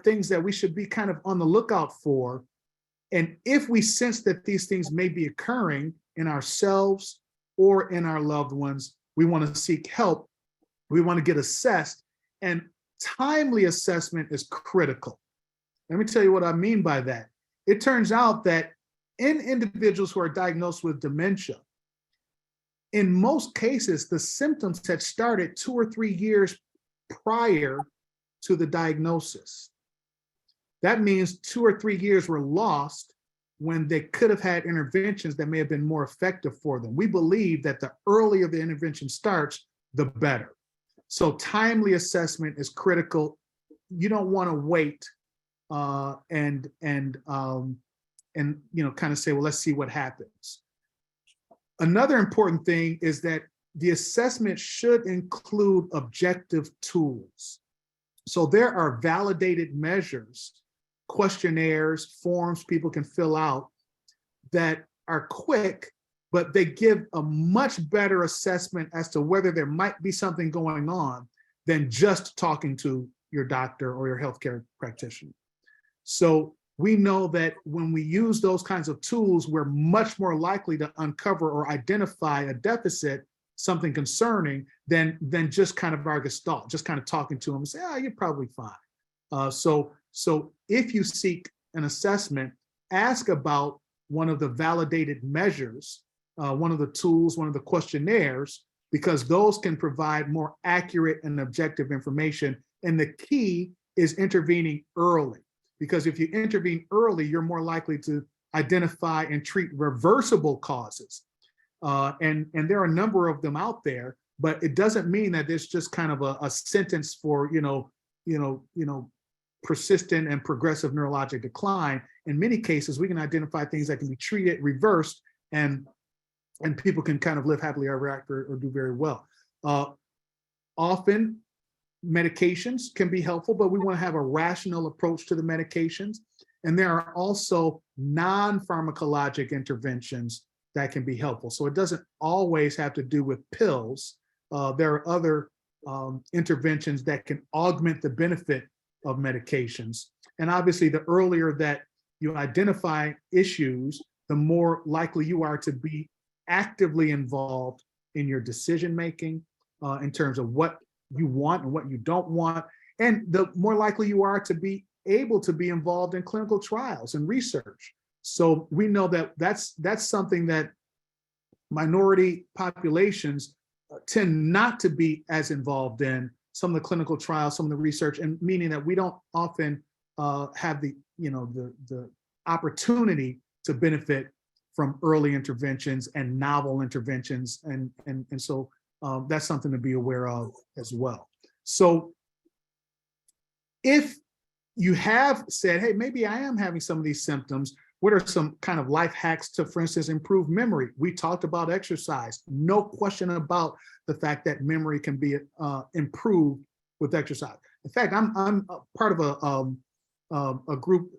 things that we should be kind of on the lookout for. And if we sense that these things may be occurring in ourselves or in our loved ones, we want to seek help. We want to get assessed, and timely assessment is critical. Let me tell you what I mean by that. It turns out that in individuals who are diagnosed with dementia, in most cases, the symptoms had started 2 or 3 years prior to the diagnosis. That means 2 or 3 years were lost when they could have had interventions that may have been more effective for them. We believe that the earlier the intervention starts, the better. So timely assessment is critical. You don't want to wait and kind of say, well, let's see what happens. Another important thing is that the assessment should include objective tools. So there are validated measures, questionnaires, forms people can fill out that are quick, but they give a much better assessment as to whether there might be something going on than just talking to your doctor or your healthcare practitioner. So we know that when we use those kinds of tools, we're much more likely to uncover or identify a deficit, something concerning, than just kind of our gestalt, just kind of talking to them and say, you're probably fine. So if you seek an assessment, ask about one of the validated measures, one of the tools, one of the questionnaires, because those can provide more accurate and objective information. And the key is intervening early, because if you intervene early, you're more likely to identify and treat reversible causes. And there are a number of them out there, but it doesn't mean that there's just kind of a sentence for, persistent and progressive neurologic decline. In many cases, we can identify things that can be treated, reversed, and people can kind of live happily ever after or do very well. Often medications can be helpful, but we want to have a rational approach to the medications. And there are also non-pharmacologic interventions that can be helpful. So it doesn't always have to do with pills. There are other interventions that can augment the benefit of medications. And obviously, the earlier that you identify issues, the more likely you are to be actively involved in your decision-making in terms of what you want and what you don't want. And the more likely you are to be able to be involved in clinical trials and research. So we know that that's something that minority populations tend not to be as involved in, some of the clinical trials, some of the research, and meaning that we don't often have the opportunity to benefit from early interventions and novel interventions. And so that's something to be aware of as well. So if you have said, hey, maybe I am having some of these symptoms, what are some kind of life hacks to, for instance, improve memory? We talked about exercise. No question about the fact that memory can be improved with exercise. In fact, I'm part of a group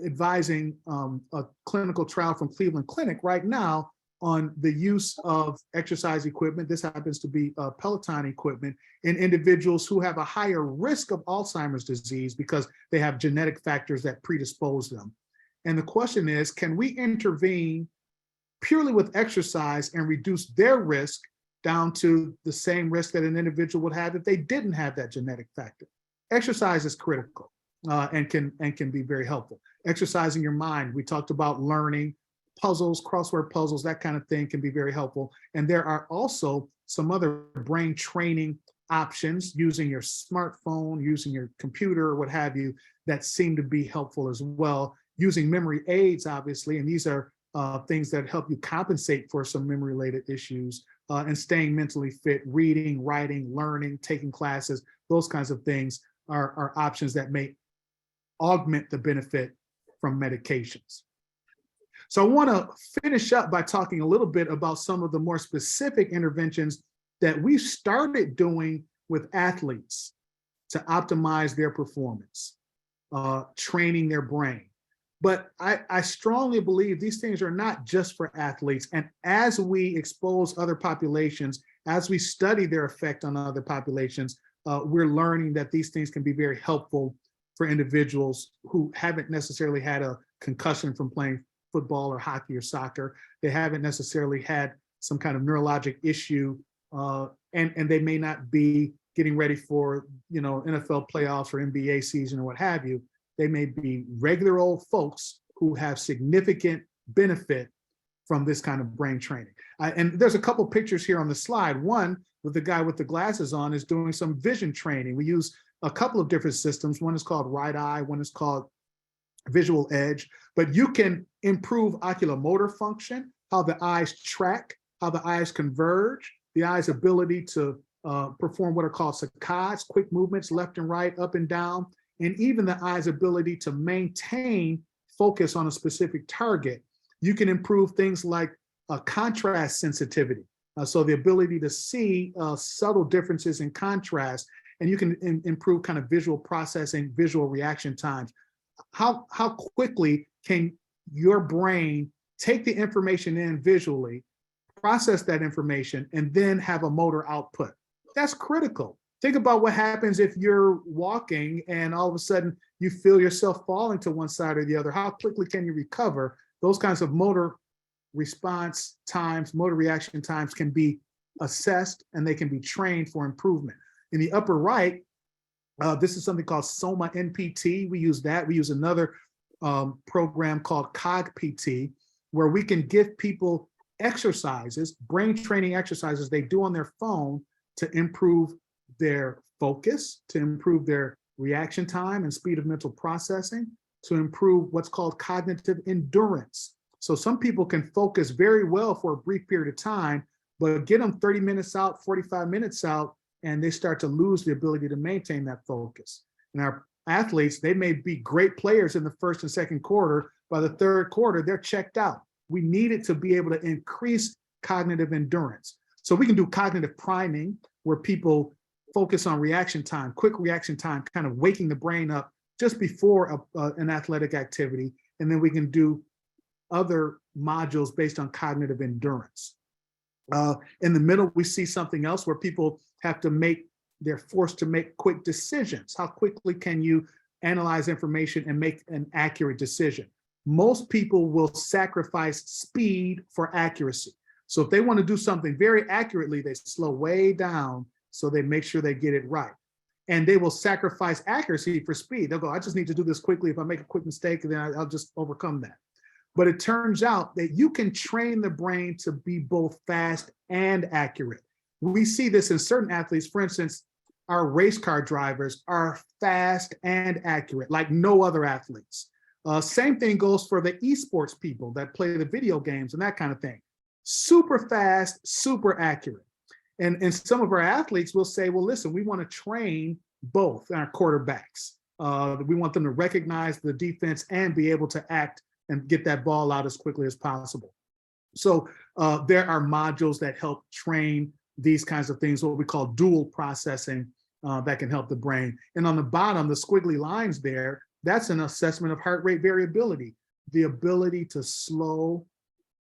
advising a clinical trial from Cleveland Clinic right now on the use of exercise equipment. This happens to be Peloton equipment in individuals who have a higher risk of Alzheimer's disease because they have genetic factors that predispose them. And the question is, can we intervene purely with exercise and reduce their risk down to the same risk that an individual would have if they didn't have that genetic factor? Exercise is critical and can be very helpful. Exercising your mind, we talked about learning, puzzles, crossword puzzles, that kind of thing can be very helpful. And there are also some other brain training options using your smartphone, using your computer, or what have you, that seem to be helpful as well. Using memory aids, obviously, and these are things that help you compensate for some memory-related issues, and staying mentally fit, reading, writing, learning, taking classes, those kinds of things are options that may augment the benefit from medications. So I want to finish up by talking a little bit about some of the more specific interventions that we started doing with athletes to optimize their performance, training their brain. But I strongly believe these things are not just for athletes. And as we expose other populations, as we study their effect on other populations, we're learning that these things can be very helpful for individuals who haven't necessarily had a concussion from playing football or hockey or soccer. They haven't necessarily had some kind of neurologic issue, and they may not be getting ready for, NFL playoffs or NBA season or what have you. They may be regular old folks who have significant benefit from this kind of brain training. And there's a couple pictures here on the slide. One with the guy with the glasses on is doing some vision training. We use a couple of different systems. One is called Right Eye, one is called Visual Edge, but you can improve oculomotor function, how the eyes track, how the eyes converge, the eye's ability to perform what are called saccades, quick movements left and right, up and down, and even the eye's ability to maintain focus on a specific target. You can improve things like contrast sensitivity, so the ability to see subtle differences in contrast, and you can improve kind of visual processing, visual reaction times. How quickly can your brain take the information in visually, process that information, and then have a motor output? That's critical. Think about what happens if you're walking and all of a sudden you feel yourself falling to one side or the other. How quickly can you recover? Those kinds of motor response times, motor reaction times can be assessed, and they can be trained for improvement. In the upper right, this is something called Soma NPT. We use that. We use another program called CogPT, where we can give people exercises, brain training exercises they do on their phone to improve their focus, to improve their reaction time and speed of mental processing, to improve what's called cognitive endurance. So some people can focus very well for a brief period of time, but get them 30 minutes out, 45 minutes out, and they start to lose the ability to maintain that focus. And our athletes, they may be great players in the first and second quarter. By the third quarter, they're checked out. We needed to be able to increase cognitive endurance. So we can do cognitive priming, where people focus on reaction time, quick reaction time, kind of waking the brain up just before an athletic activity. And then we can do other modules based on cognitive endurance. In the middle, we see something else where people they're forced to make quick decisions. How quickly can you analyze information and make an accurate decision? Most people will sacrifice speed for accuracy. So if they want to do something very accurately, they slow way down so they make sure they get it right. And they will sacrifice accuracy for speed. They'll go, I just need to do this quickly. If I make a quick mistake, then I'll just overcome that. But it turns out that you can train the brain to be both fast and accurate. We see this in certain athletes. For instance, our race car drivers are fast and accurate, like no other athletes. Same thing goes for the esports people that play the video games and that kind of thing. Super fast, super accurate. And some of our athletes will say, well, listen, we want to train both our quarterbacks. We want them to recognize the defense and be able to act and get that ball out as quickly as possible. So there are modules that help train these kinds of things, what we call dual processing, that can help the brain. And on the bottom, the squiggly lines there, that's an assessment of heart rate variability, the ability to slow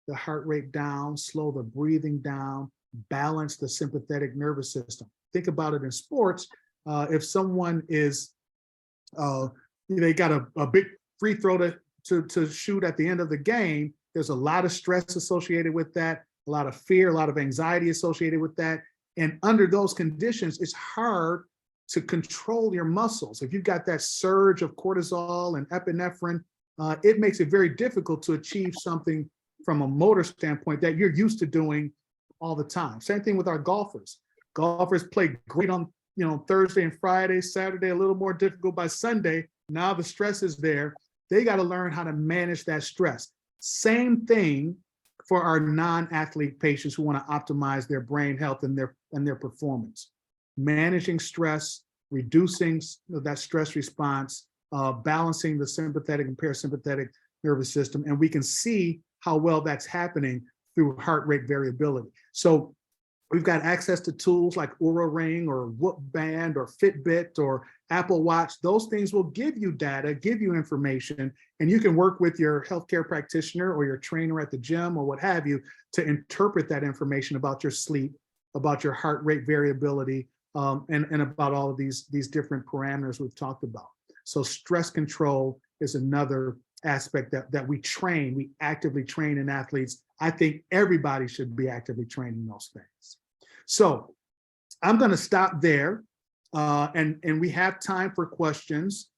the heart rate down, slow the breathing down, balance the sympathetic nervous system. Think about it in sports. If someone is, they got a big free throw to shoot at the end of the game, there's a lot of stress associated with that, a lot of fear, a lot of anxiety associated with that. And under those conditions, it's hard to control your muscles. If you've got that surge of cortisol and epinephrine, it makes it very difficult to achieve something from a motor standpoint that you're used to doing all the time. Same thing with our golfers. Golfers play great on Thursday and Friday, Saturday, a little more difficult by Sunday. Now the stress is there. They got to learn how to manage that stress. Same thing for our non-athlete patients who want to optimize their brain health and their performance. Managing stress, reducing that stress response, balancing the sympathetic and parasympathetic nervous system. And we can see how well that's happening through heart rate variability. So we've got access to tools like Oura Ring or Whoop Band or Fitbit or Apple Watch. Those things will give you data, give you information, and you can work with your healthcare practitioner or your trainer at the gym or what have you to interpret that information about your sleep, about your heart rate variability, and about all of these different parameters we've talked about. So stress control is another aspect that we actively train in athletes. I think everybody should be actively training those things. So I'm going to stop there, and we have time for questions.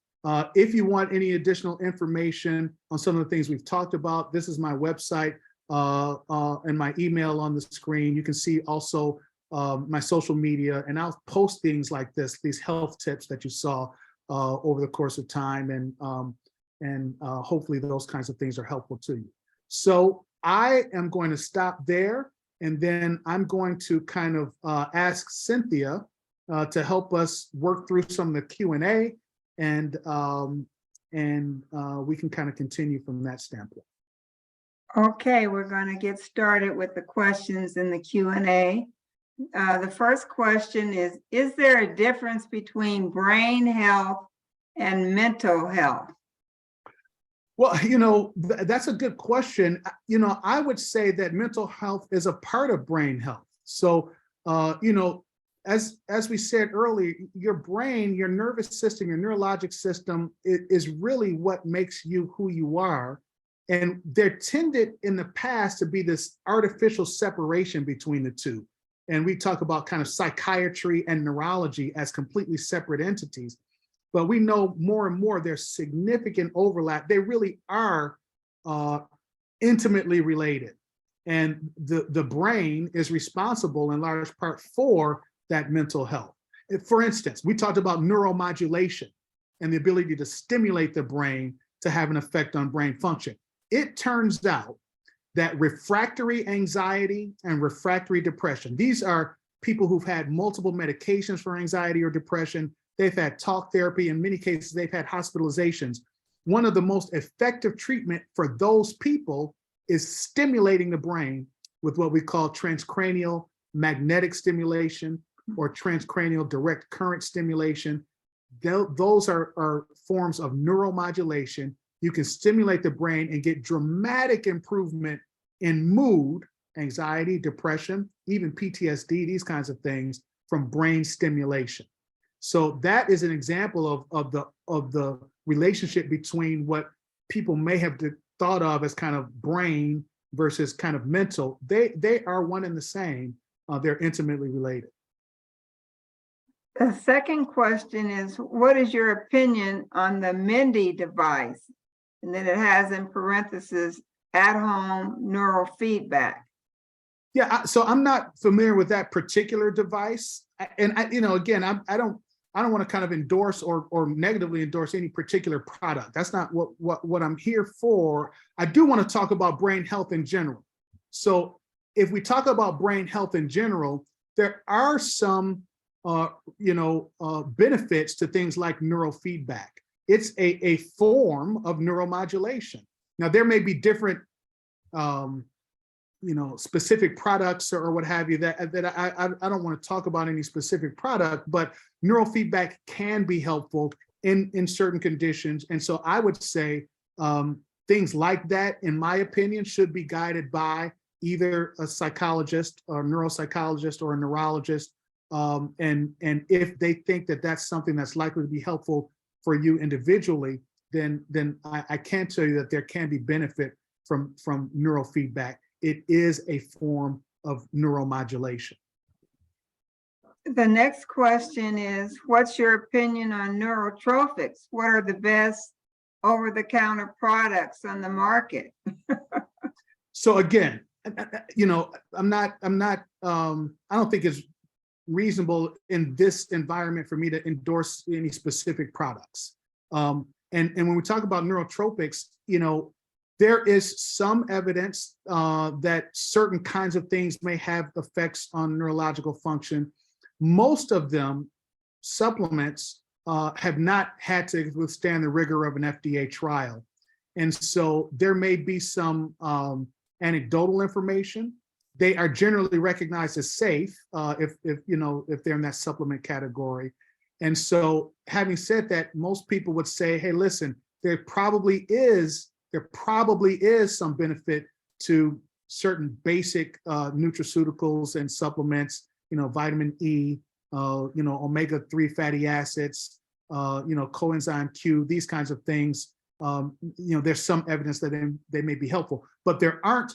If you want any additional information on some of the things we've talked about, this is my website and my email on the screen. You can see also my social media, and I'll post things like this, these health tips that you saw over the course of time, and hopefully those kinds of things are helpful to you. So I am going to stop there, and then I'm going to kind of ask Cynthia to help us work through some of the Q&A, and we can kind of continue from that standpoint. Okay, we're going to get started with the questions in the Q&A. The first question is there a difference between brain health and mental health? Well, that's a good question. I would say that mental health is a part of brain health. So, as we said earlier, your brain, your nervous system, your neurologic system is really what makes you who you are. And there tended in the past to be this artificial separation between the two. And we talk about kind of psychiatry and neurology as completely separate entities. But we know more and more there's significant overlap. They really are intimately related. And the brain is responsible in large part for that mental health. For instance, we talked about neuromodulation and the ability to stimulate the brain to have an effect on brain function. It turns out that refractory anxiety and refractory depression, these are people who've had multiple medications for anxiety or depression. They've had talk therapy. In many cases, they've had hospitalizations. One of the most effective treatment for those people is stimulating the brain with what we call transcranial magnetic stimulation or transcranial direct current stimulation. Those are forms of neuromodulation. You can stimulate the brain and get dramatic improvement in mood, anxiety, depression, even PTSD, these kinds of things from brain stimulation. So that is an example of the relationship between what people may have thought of as kind of brain versus kind of mental. They are one and the same. They're intimately related. The second question is, what is your opinion on the Mindy device? And then it has in parentheses, at-home neural feedback. Yeah, so I'm not familiar with that particular device. And again, I don't want to kind of endorse or negatively endorse any particular product. That's not what I'm here for. I do want to talk about brain health in general. So if we talk about brain health in general, there are some benefits to things like neurofeedback. It's a form of neuromodulation. Now, there may be different specific products or what have you that I don't want to talk about any specific product, but neurofeedback can be helpful in certain conditions. And so I would say things like that, in my opinion, should be guided by either a psychologist or a neuropsychologist or a neurologist. And if they think that that's something that's likely to be helpful for you individually, then I can tell you that there can be benefit from neurofeedback. It is a form of neuromodulation. The next question is, what's your opinion on neurotropics? What are the best over-the-counter products on the market? So again, I don't think it's reasonable in this environment for me to endorse any specific products. And when we talk about neurotropics, there is some evidence that certain kinds of things may have effects on neurological function. Most of them, supplements, have not had to withstand the rigor of an FDA trial. And so there may be some anecdotal information. They are generally recognized as safe if they're in that supplement category. And so having said that, most people would say, hey, listen, there probably is some benefit to certain basic nutraceuticals and supplements, vitamin E, omega-3 fatty acids, coenzyme Q, these kinds of things. There's some evidence that they may be helpful, but there aren't,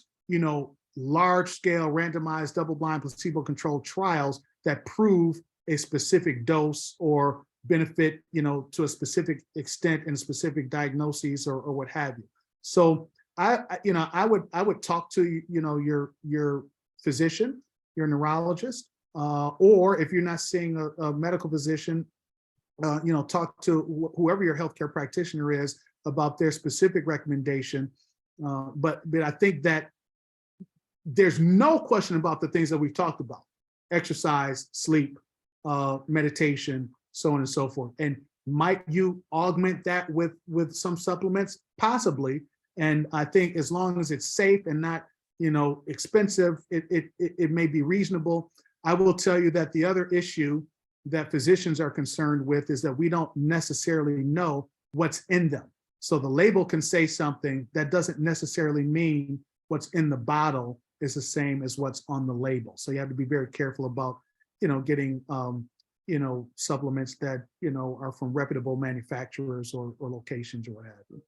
large-scale randomized double-blind placebo-controlled trials that prove a specific dose or benefit, to a specific extent in specific diagnoses or what have you. So I would talk to your physician, your neurologist, or if you're not seeing a medical physician, talk to whoever your healthcare practitioner is about their specific recommendation. But I think that there's no question about the things that we've talked about: exercise, sleep, meditation, so on and so forth. And might you augment that with some supplements? Possibly. And I think as long as it's safe and not, expensive, it may be reasonable. I will tell you that the other issue that physicians are concerned with is that we don't necessarily know what's in them. So the label can say something that doesn't necessarily mean what's in the bottle is the same as what's on the label. So you have to be very careful about, getting, supplements that, are from reputable manufacturers or locations or what have you.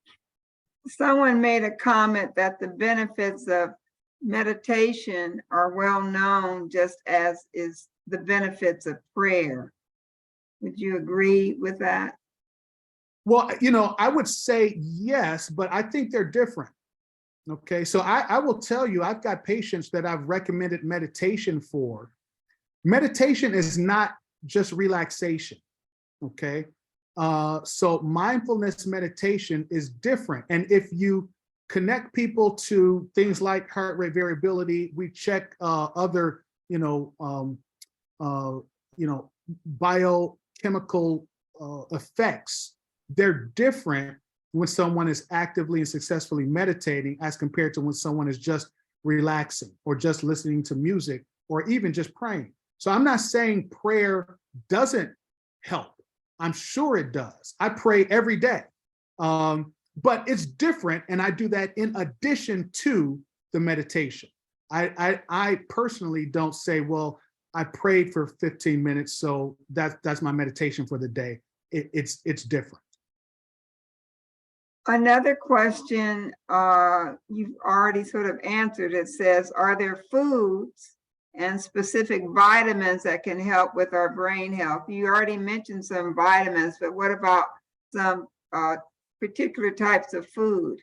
Someone made a comment that the benefits of meditation are well known, just as is the benefits of prayer. Would you agree with that? Well, I would say yes, but I think they're different. Okay, so I will tell you, I've got patients that I've recommended meditation for. Meditation is not just relaxation, okay? So mindfulness meditation is different. And if you connect people to things like heart rate variability, we check other, biochemical effects. They're different when someone is actively and successfully meditating as compared to when someone is just relaxing or just listening to music or even just praying. So I'm not saying prayer doesn't help. I'm sure it does. I pray every day, but it's different. And I do that in addition to the meditation. I personally don't say, well, I prayed for 15 minutes, so that's my meditation for the day. It's different. Another question you've already sort of answered. It says, are there foods and specific vitamins that can help with our brain health? You already mentioned some vitamins, but what about some particular types of food?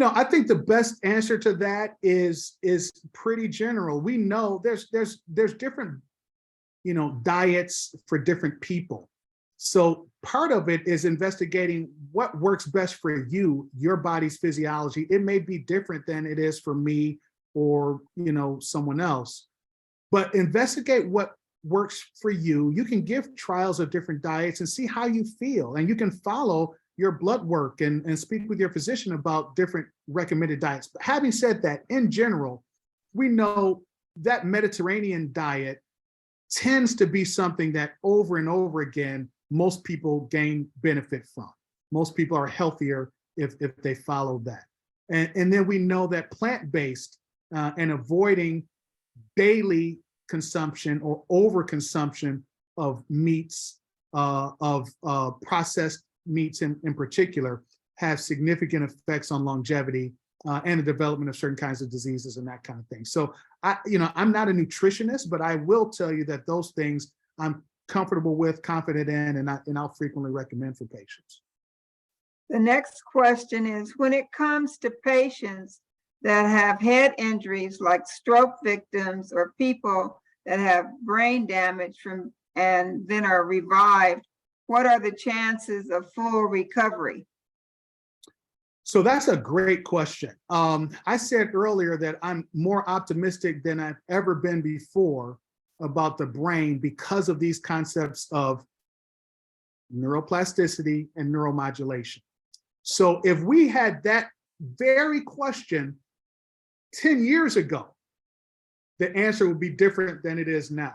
I think the best answer to that is pretty general. We know there's different, diets for different people. So part of it is investigating what works best for you, your body's physiology. It may be different than it is for me or, someone else. but investigate what works for you. You can give trials of different diets and see how you feel. And you can follow your blood work and speak with your physician about different recommended diets. But having said that, in general, we know that Mediterranean diet tends to be something that over and over again, most people gain benefit from. Most people are healthier if they follow that. And then we know that plant-based and avoiding daily consumption or overconsumption of meats, of processed meats in particular, have significant effects on longevity and the development of certain kinds of diseases and that kind of thing. So I'm not a nutritionist, but I will tell you that those things I'm comfortable with, confident in, and I'll frequently recommend for patients. The next question is, when it comes to patients that have head injuries like stroke victims or people that have brain damage from and then are revived, what are the chances of full recovery? So that's a great question. I said earlier that I'm more optimistic than I've ever been before about the brain because of these concepts of neuroplasticity and neuromodulation. So if we had that very question 10 years ago, the answer would be different than it is now.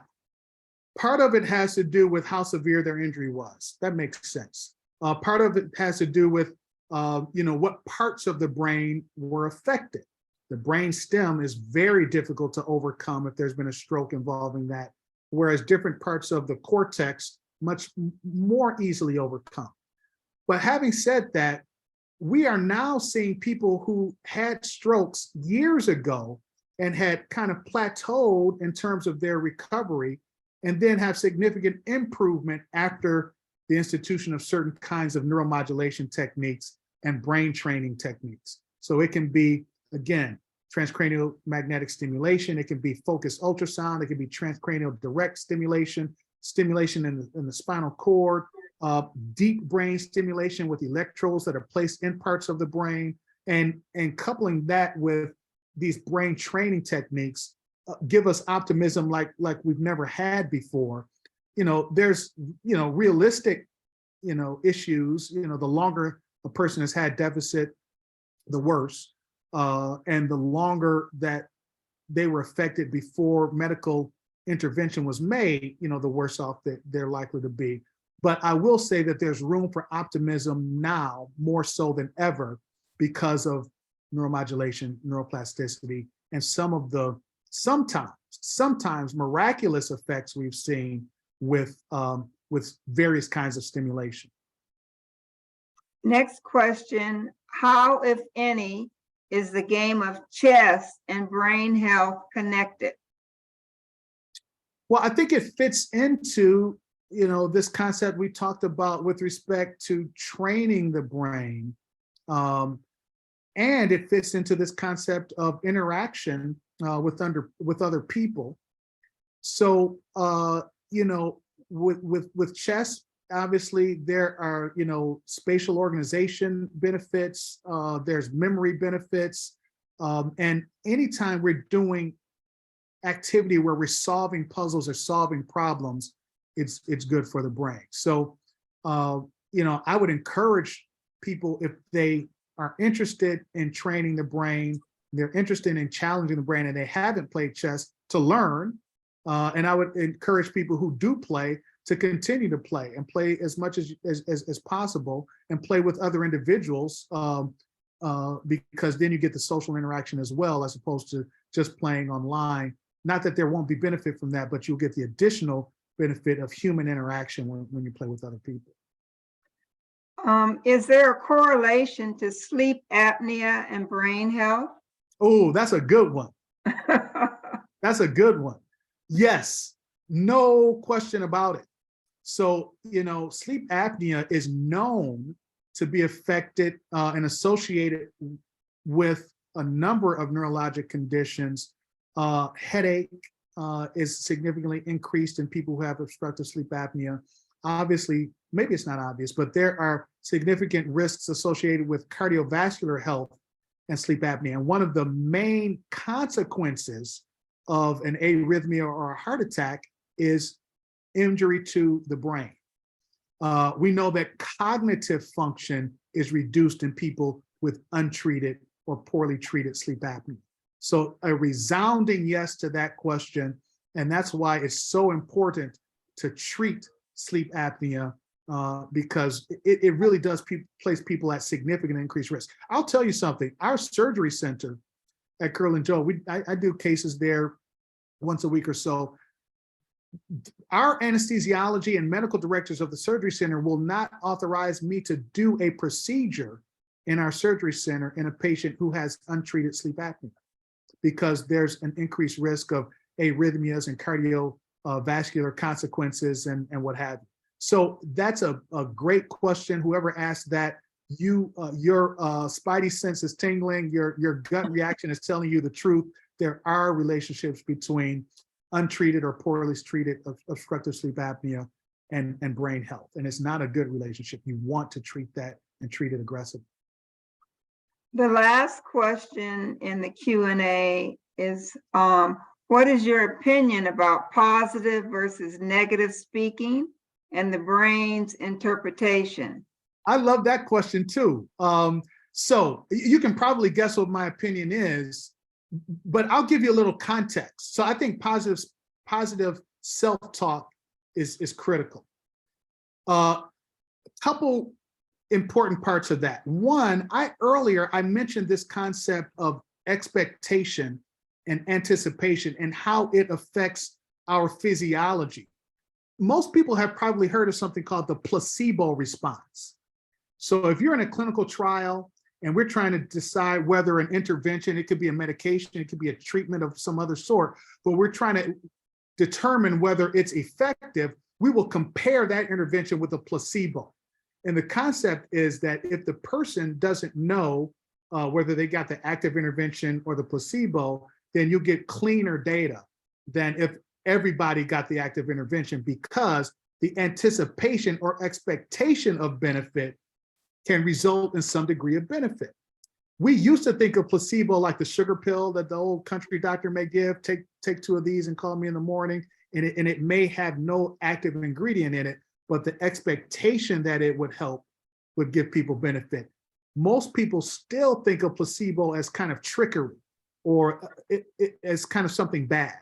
Part of it has to do with how severe their injury was. That makes sense. Part of it has to do with what parts of the brain were affected. The brain stem is very difficult to overcome if there's been a stroke involving that, whereas different parts of the cortex much more easily overcome. But having said that, we are now seeing people who had strokes years ago and had kind of plateaued in terms of their recovery, and then have significant improvement after the institution of certain kinds of neuromodulation techniques and brain training techniques. So it can be, again, transcranial magnetic stimulation, it can be focused ultrasound, it can be transcranial direct stimulation, stimulation in the spinal cord, deep brain stimulation with electrodes that are placed in parts of the brain, and coupling that with these brain training techniques give us optimism like we've never had before. There's realistic issues. The longer a person has had deficit, the worse, and the longer that they were affected before medical intervention was made, the worse off that they're likely to be. But I will say that there's room for optimism now more so than ever because of neuromodulation, neuroplasticity, and some of the sometimes miraculous effects we've seen with various kinds of stimulation. Next question, how, if any, is the game of chess and brain health connected? Well, I think it fits into this concept we talked about with respect to training the brain, and it fits into this concept of interaction with other people. So with chess, obviously there are spatial organization benefits, there's memory benefits, and anytime we're doing activity where we're solving puzzles or solving problems, it's good for the brain. So I would encourage people, if they are interested in training the brain, they're interested in challenging the brain, and they haven't played chess, to learn. And I would encourage people who do play to continue to play and play as much as possible, and play with other individuals, because then you get the social interaction as well, as opposed to just playing online. Not that there won't be benefit from that, but you'll get the additional benefit of human interaction when you play with other people. Is there a correlation to sleep apnea and brain health? Oh, that's a good one. That's a good one. Yes, no question about it. So, sleep apnea is known to be affected and associated with a number of neurologic conditions. Headache is significantly increased in people who have obstructive sleep apnea. Obviously, maybe it's not obvious, but there are significant risks associated with cardiovascular health and sleep apnea. And one of the main consequences of an arrhythmia or a heart attack is injury to the brain. We know that cognitive function is reduced in people with untreated or poorly treated sleep apnea. So a resounding yes to that question. And that's why it's so important to treat sleep apnea because it really does place people at significant increased risk. I'll tell you something, our surgery center at Curl and Joe, I do cases there once a week or so. Our anesthesiology and medical directors of the surgery center will not authorize me to do a procedure in our surgery center in a patient who has untreated sleep apnea because there's an increased risk of arrhythmias and cardiovascular consequences and what have you. So that's a great question. Whoever asked that, your spidey sense is tingling, your gut reaction is telling you the truth. There are relationships between untreated or poorly treated obstructive sleep apnea and brain health. And it's not a good relationship. You want to treat that and treat it aggressively. The last question in the Q&A is, what is your opinion about positive versus negative speaking and the brain's interpretation? I love that question too. So you can probably guess what my opinion is, but I'll give you a little context. So I think positive self-talk is critical. Couple important parts of that. One, earlier I mentioned this concept of expectation and anticipation and how it affects our physiology. Most people have probably heard of something called the placebo response. So if you're in a clinical trial and we're trying to decide whether an intervention, it could be a medication, it could be a treatment of some other sort, but we're trying to determine whether it's effective, we will compare that intervention with a placebo. And the concept is that if the person doesn't know whether they got the active intervention or the placebo, then you get cleaner data than if everybody got the active intervention, because the anticipation or expectation of benefit can result in some degree of benefit. We used to think of placebo like the sugar pill that the old country doctor may give, take 2 of these and call me in the morning, and it may have no active ingredient in it, but the expectation that it would help would give people benefit. Most people still think of placebo as kind of trickery or as kind of something bad.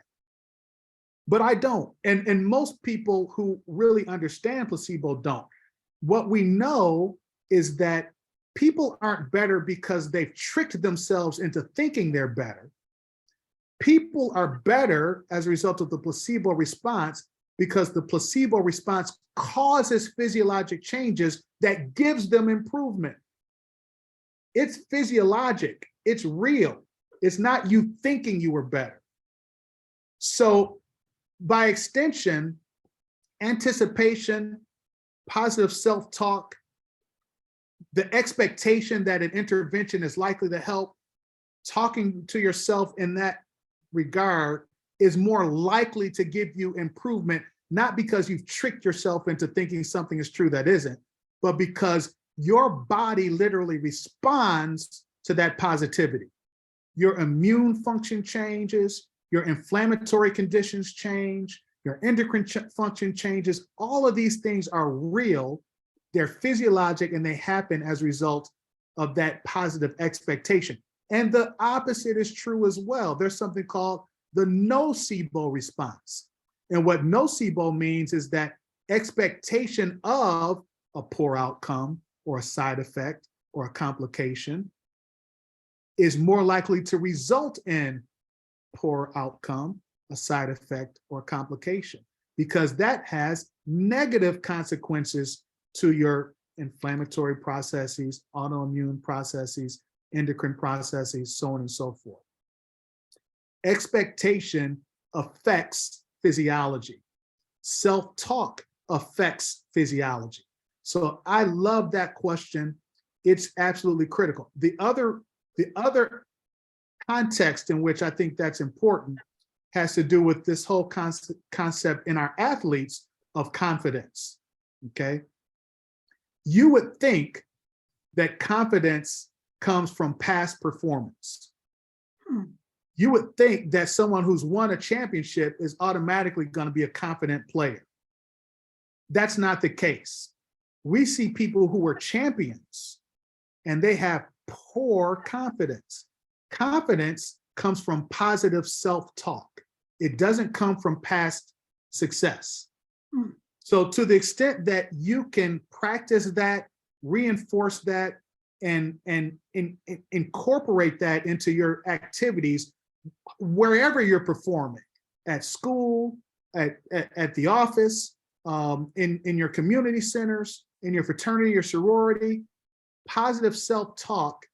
But I don't, and most people who really understand placebo don't. What we know is that people aren't better because they've tricked themselves into thinking they're better. People are better as a result of the placebo response because the placebo response causes physiologic changes that gives them improvement. It's physiologic, it's real. It's not you thinking you were better. So by extension, anticipation, positive self-talk, the expectation that an intervention is likely to help, talking to yourself in that regard is more likely to give you improvement, not because you've tricked yourself into thinking something is true that isn't, but because your body literally responds to that positivity. Your immune function changes, your inflammatory conditions change, your endocrine function changes. All of these things are real, they're physiologic, and they happen as a result of that positive expectation. And the opposite is true as well. There's something called the nocebo response. And what nocebo means is that expectation of a poor outcome or a side effect or a complication is more likely to result in poor outcome, a side effect, or complication, because that has negative consequences to your inflammatory processes, autoimmune processes, endocrine processes, so on and so forth. Expectation affects physiology. Self-talk affects physiology. So I love that question. It's absolutely critical. The other context in which I think that's important has to do with this whole concept in our athletes of confidence, okay? You would think that confidence comes from past performance. you would think that someone who's won a championship is automatically going to be a confident player. That's not the case. We see people who are champions and they have poor confidence. Confidence comes from positive self-talk. It doesn't come from past success. So to the extent that you can practice that, reinforce that, and incorporate that into your activities, wherever you're performing, at school, at the office, in your community centers, in your fraternity or sorority, positive self-talk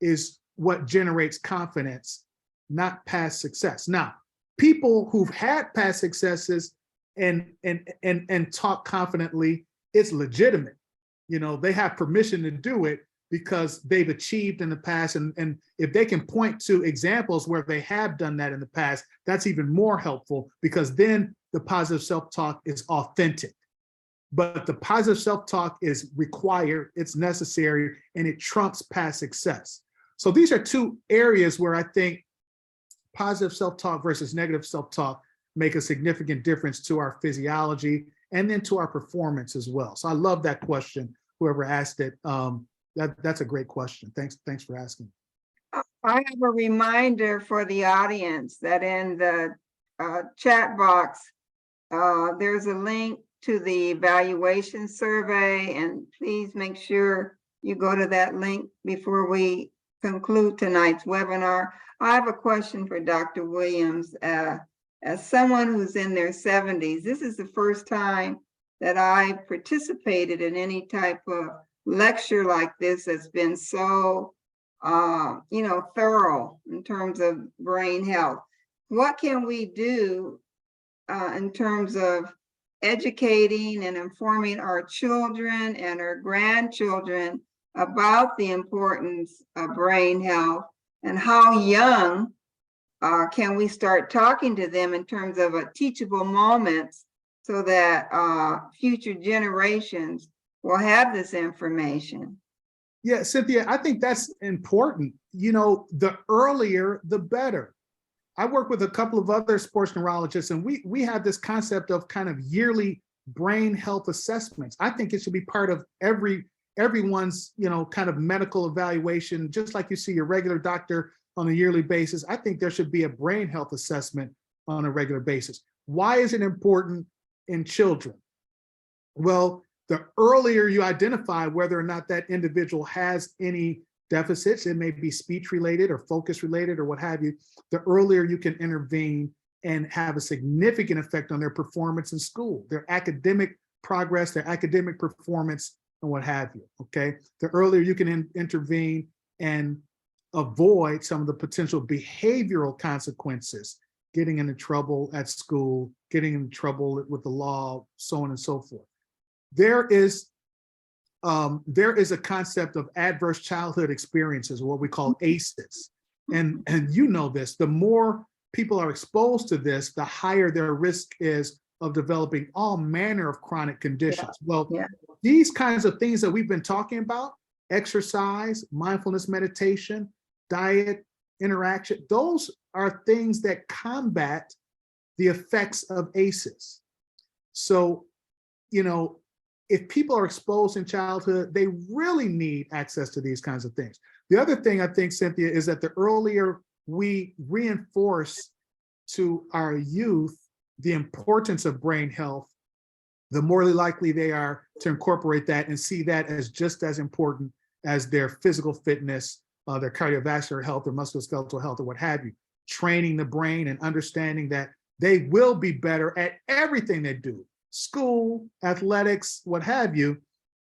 is what generates confidence, not past success. Now, people who've had past successes and talk confidently, it's legitimate. You know, they have permission to do it because they've achieved in the past. And if they can point to examples where they have done that in the past, that's even more helpful, because then the positive self-talk is authentic. But the positive self-talk is required, it's necessary, and it trumps past success. So these are two areas where I think positive self-talk versus negative self-talk make a significant difference to our physiology and then to our performance as well. So I love that question, whoever asked it. That's a great question. Thanks for asking. I have a reminder for the audience that in the chat box, there's a link to the evaluation survey, and please make sure you go to that link before we conclude tonight's webinar. I have a question for Dr. Williams. As someone who's in their 70s, this is the first time that I participated in any type of lecture like this that's been so, thorough in terms of brain health. What can we do in terms of educating and informing our children and our grandchildren about the importance of brain health, and how young can we start talking to them in terms of teachable moments so that future generations will have this information? Yeah, Cynthia, I think that's important. You know, the earlier, the better. I work with a couple of other sports neurologists, and we have this concept of kind of yearly brain health assessments. I think it should be part of everyone's, kind of medical evaluation, just like you see your regular doctor on a yearly basis. I think there should be a brain health assessment on a regular basis. Why is it important in children? Well, the earlier you identify whether or not that individual has any deficits, it may be speech related or focus related or what have you, the earlier you can intervene and have a significant effect on their performance in school, their academic progress, their academic performance, and what have you, okay? The earlier you can intervene and avoid some of the potential behavioral consequences, getting into trouble at school, getting into trouble with the law, so on and so forth. There is a concept of adverse childhood experiences, what we call ACEs. And you know this, the more people are exposed to this, the higher their risk is of developing all manner of chronic conditions. These kinds of things that we've been talking about, exercise, mindfulness meditation, diet, interaction, those are things that combat the effects of ACEs. So, if people are exposed in childhood, they really need access to these kinds of things. The other thing I think, Cynthia, is that the earlier we reinforce to our youth the importance of brain health, the more likely they are to incorporate that and see that as just as important as their physical fitness, their cardiovascular health, their musculoskeletal health, or what have you. Training the brain and understanding that they will be better at everything they do, school, athletics, what have you,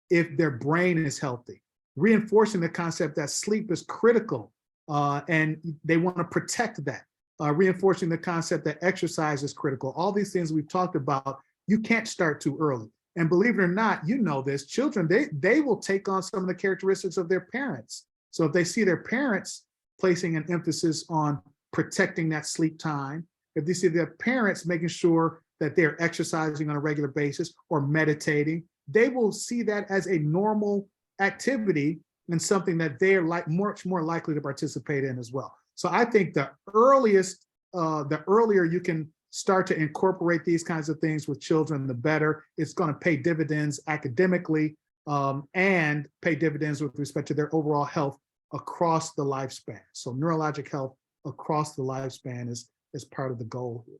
if their brain is healthy. Reinforcing the concept that sleep is critical and they want to protect that. Reinforcing the concept that exercise is critical. All these things we've talked about, you can't start too early. And believe it or not, you know this, children, they will take on some of the characteristics of their parents. So if they see their parents placing an emphasis on protecting that sleep time, if they see their parents making sure that they're exercising on a regular basis or meditating, they will see that as a normal activity and something that they're much more likely to participate in as well. So I think the earlier you can start to incorporate these kinds of things with children, the better. It's going to pay dividends academically and pay dividends with respect to their overall health across the lifespan. So neurologic health across the lifespan is part of the goal here.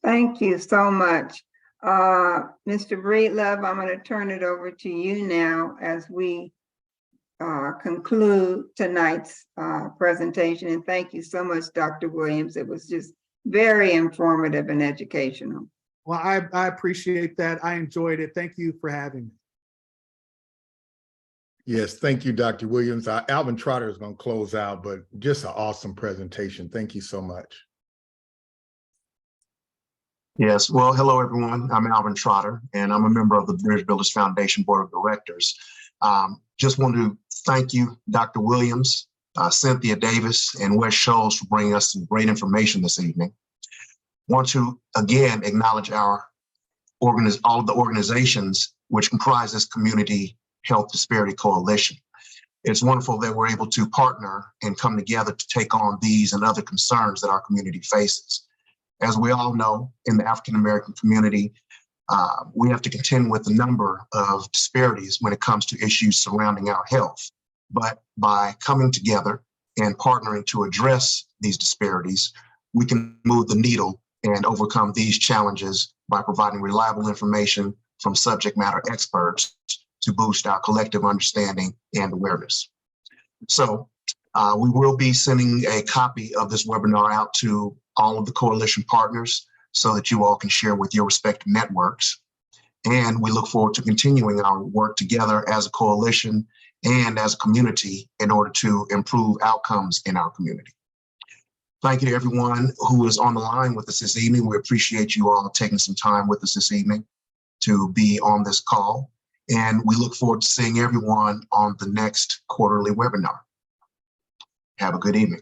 Thank you so much. Mr. Breedlove, I'm going to turn it over to you now as we conclude tonight's presentation. And thank you so much, Dr. Williams. It was just very informative and educational. Well, I appreciate that. I enjoyed it. Thank you for having me. Yes, thank you, Dr. Williams. Alvin Trotter is going to close out, but just an awesome presentation. Thank you so much. Yes, well, hello, everyone. I'm Alvin Trotter, and I'm a member of the Bridge Builders Foundation Board of Directors. Just want to thank you, Dr. Williams, Cynthia Davis, and Wes Scholes for bringing us some great information this evening. Want to, again, acknowledge all of the organizations which comprise this Community Health Disparity Coalition. It's wonderful that we're able to partner and come together to take on these and other concerns that our community faces. As we all know, in the African-American community, we have to contend with a number of disparities when it comes to issues surrounding our health. But by coming together and partnering to address these disparities, we can move the needle and overcome these challenges by providing reliable information from subject matter experts to boost our collective understanding and awareness. So we will be sending a copy of this webinar out to all of the coalition partners so that you all can share with your respective networks. And we look forward to continuing our work together as a coalition and as a community in order to improve outcomes in our community. Thank you to everyone who is on the line with us this evening. We appreciate you all taking some time with us this evening to be on this call. And we look forward to seeing everyone on the next quarterly webinar. Have a good evening.